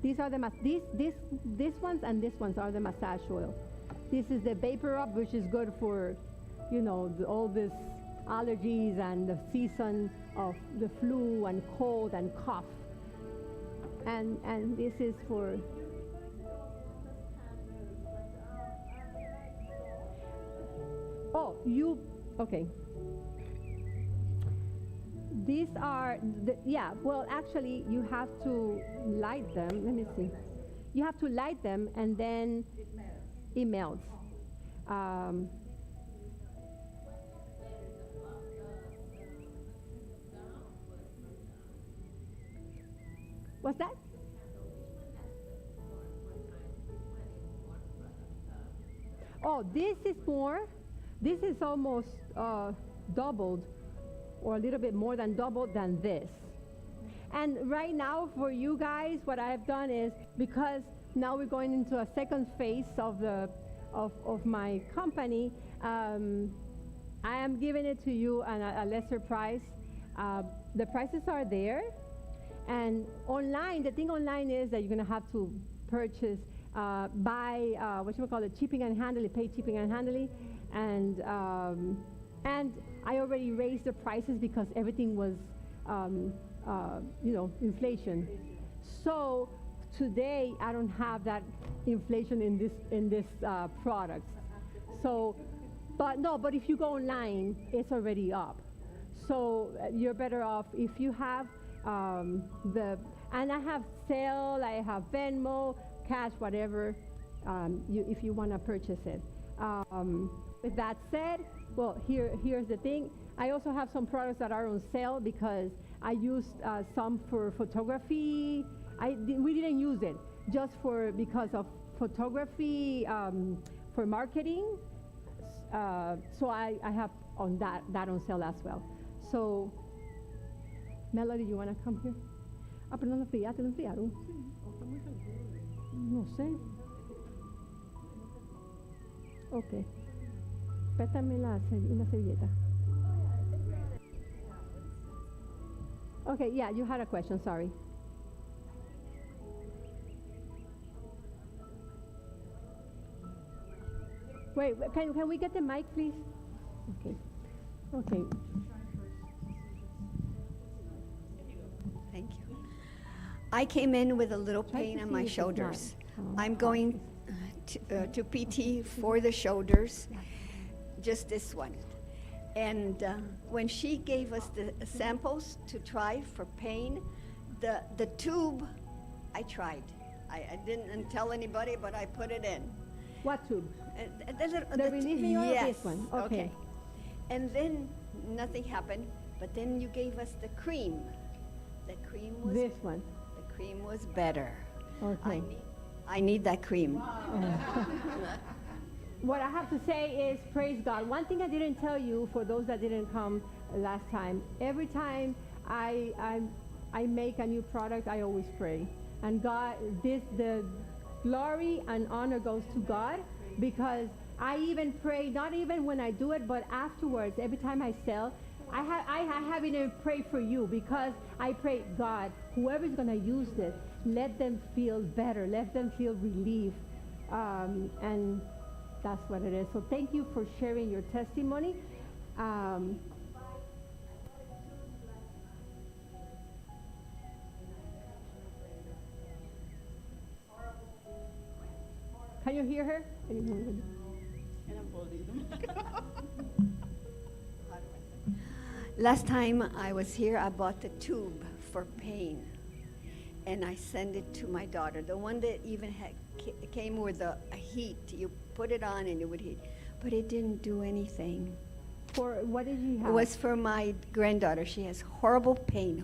These are the these ones and these ones are the massage oil. This is the vapor up, which is good for, all this allergies and the season of the flu and cold and cough. And this is for. Oh, okay. These are, well, actually, you have to light them. Let me see. You have to light them, and then it melts. What's that? Oh, this is more. This is almost doubled, or a little bit more than doubled than this. And right now for you guys, what I've done is, because now we're going into a second phase of my company, I am giving it to you at a lesser price. The prices are there, and online, the thing online is that you're going to have to purchase, buy, shipping and handling, pay shipping and handling, and I already raised the prices because everything was, inflation. So today I don't have that inflation in this product. So, but if you go online, it's already up. So you're better off if you have and I have Zelle, I have Venmo, cash, whatever, if you want to purchase it. With that said, well, here's the thing. I also have some products that are on sale because I used some for photography. We didn't use it just because of photography for marketing. So I have on that on sale as well. So, Melody, you want to come here? Ah, pero no lo enfriaron. No sé. Okay. Pétame una servilleta. Okay, yeah, you had a question, sorry. Wait, can we get the mic, please? Okay. Thank you. I came in with a little pain on my shoulders. I'm going to PT for the shoulders, just this one. And when she gave us the samples to try for pain, the tube, I tried. I didn't tell anybody, but I put it in. What tube? The relieving oil? Yes. This one. Okay. And then nothing happened, but then you gave us the cream. The cream was this one. The cream was better. Okay. I need that cream. What I have to say is, praise God. One thing I didn't tell you, for those that didn't come last time, every time I make a new product, I always pray. And God, the glory and honor goes to God, because I even pray, not even when I do it, but afterwards, every time I sell, I have even prayed for you, because I pray, God, whoever's going to use this, let them feel better, let them feel relief, and that's what it is. So thank you for sharing your testimony. Can you hear her? Last time I was here, I bought the tube for pain, and I sent it to my daughter, the one that even came with a heat. You put it on and it would heat, but it didn't do anything. For what did you have? It was for my granddaughter. She has horrible pain.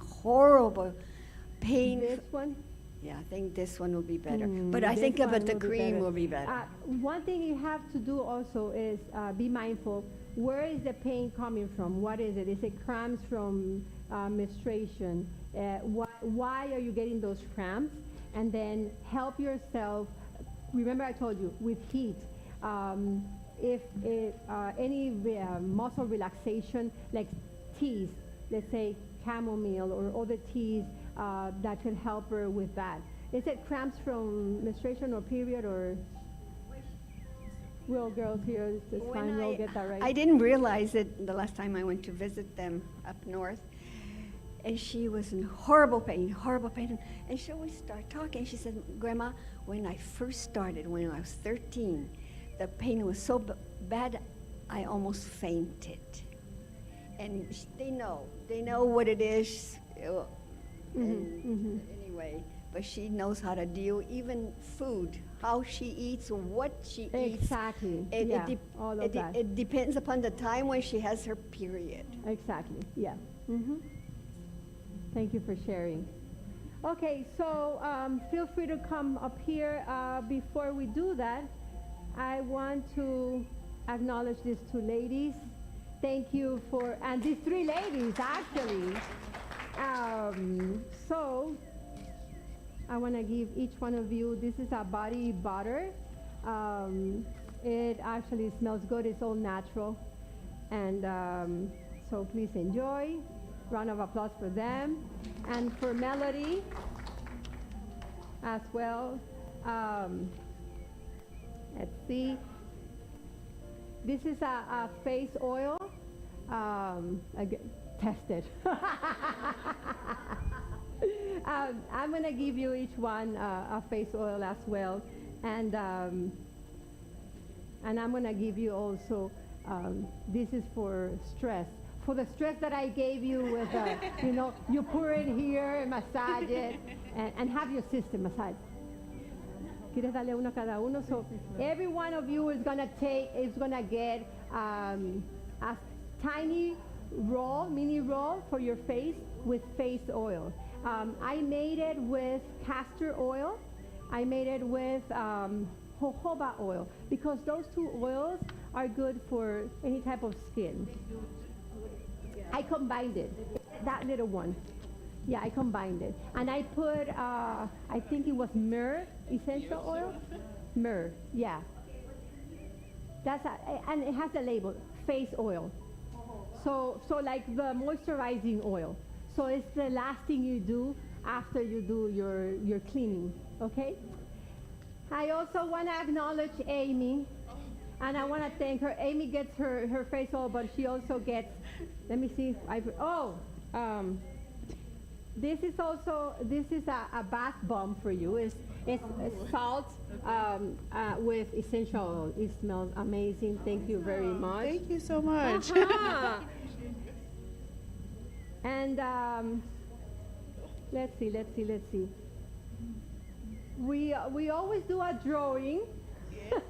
This one? Yeah, I think this one will be better. But I think about the cream will be better. One thing you have to do also is be mindful Where is the pain coming from? What is it? Is it cramps from menstruation? Why are you getting those cramps? And then help yourself. Remember I told you, with heat. If any muscle relaxation, like teas, let's say chamomile or other teas that could help her with that. Is it cramps from menstruation or period or? Well, girls here, it's fine, we'll get that right. I didn't realize it the last time I went to visit them up north. And she was in horrible pain. And she always started talking. She said, Grandma, when I first started, when I was 13, the pain was so bad, I almost fainted. And they know what it is. Anyway, but she knows how to deal, even food, how she eats, what she eats. Exactly, all of that. It depends upon the time when she has her period. Exactly, yeah. Thank you for sharing. Okay, so feel free to come up here. Before we do that, I want to acknowledge these two ladies. Thank you for, and these three ladies actually. So I want to give each one of you, this is a body butter. It actually smells good, it's all natural. And so please enjoy. Round of applause for them. And for Melody as well. Let's see. This is a face oil. Tested. I'm going to give you each one a face oil as well. And I'm going to give you also, this is for stress. For the stress that I gave you with, you pour it here and massage it and have your sister massage. ¿Quieres darle uno a cada uno? So every one of you is going to get a tiny roll, mini roll for your face with face oil. I made it with castor oil. I made it with jojoba oil because those two oils are good for any type of skin. I combined it, that little one. Yeah, I combined it. And I put, I think it was myrrh essential oil. Myrrh, yeah. And it has a label, face oil. So like the moisturizing oil. So it's the last thing you do after you do your cleaning, okay? I also want to acknowledge Amy, and I want to thank her. Amy gets her face oil, but she also gets, let me see if this is a bath bomb for you. It's salt with essential oil. It smells amazing. Thank you very much. Thank you so much. And let's see. We always do a drawing. Yes.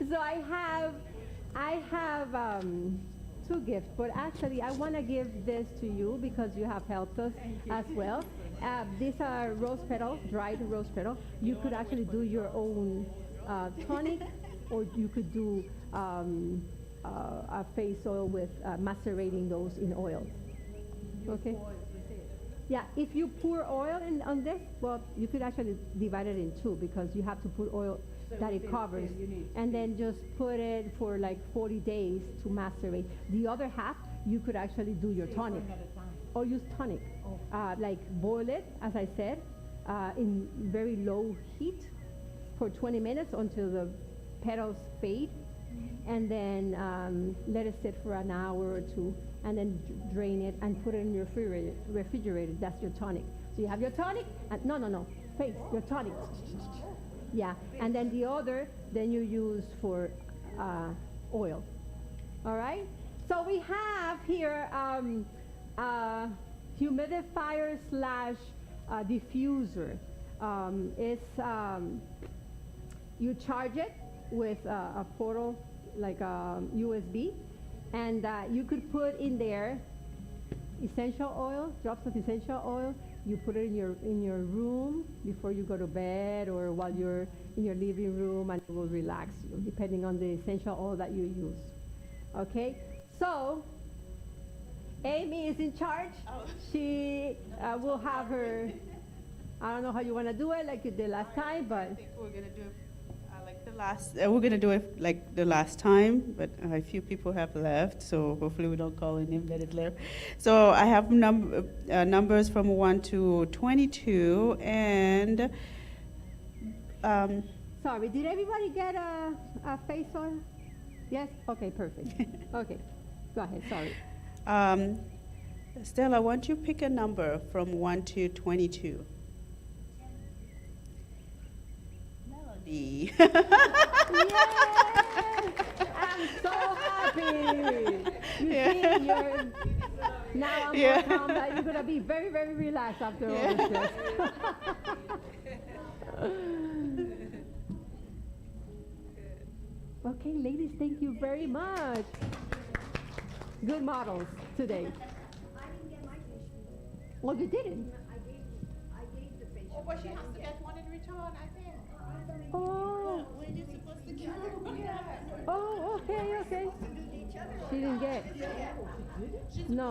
So I have two gifts, but actually I want to give this to you because you have helped us as well. These are rose petals, dried rose petals. You could actually do your own tonic, or you could do a face oil with macerating those in oil. Okay. Yeah, if you pour oil on this, well, you could actually divide it in two because you have to put oil that it covers, and then just put it for like 40 days to macerate. The other half, you could actually do your tonic, or use tonic. Like boil it, as I said, in very low heat for 20 minutes until the petals fade, and then let it sit for an hour or two, and then drain it and put it in your refrigerator. That's your tonic. So you have your tonic, and face, your tonic. Yeah, and then the other, then you use for oil. All right? So we have here humidifier / diffuser. You charge it with a portal, like a USB, and you could put in there essential oil, drops of essential oil. You put it in your room before you go to bed, or while you're in your living room, and it will relax you, depending on the essential oil that you use. Okay, so Amy is in charge. She will have her, I don't know how you want to do it like you did last time, but. I think we're going to do it like the last, we're going to do it like the last time, but a few people have left, so hopefully we don't call any that is left. So I have numbers from 1 to 22, and sorry, did everybody get a face on? Yes? Okay, perfect. Okay, go ahead, sorry. Stella, why don't you pick a number from 1 to 22? Melody. Yay! I'm so happy. You see, now I'm more calm that you're going to be very, very relaxed after all this. Okay, ladies, thank you very much. Good models today. I didn't get my facial. Oh, you didn't? I gave the facial. Oh, but she has to get one in return, I think. Oh. When you're supposed to give Oh, okay, okay. She didn't get. No.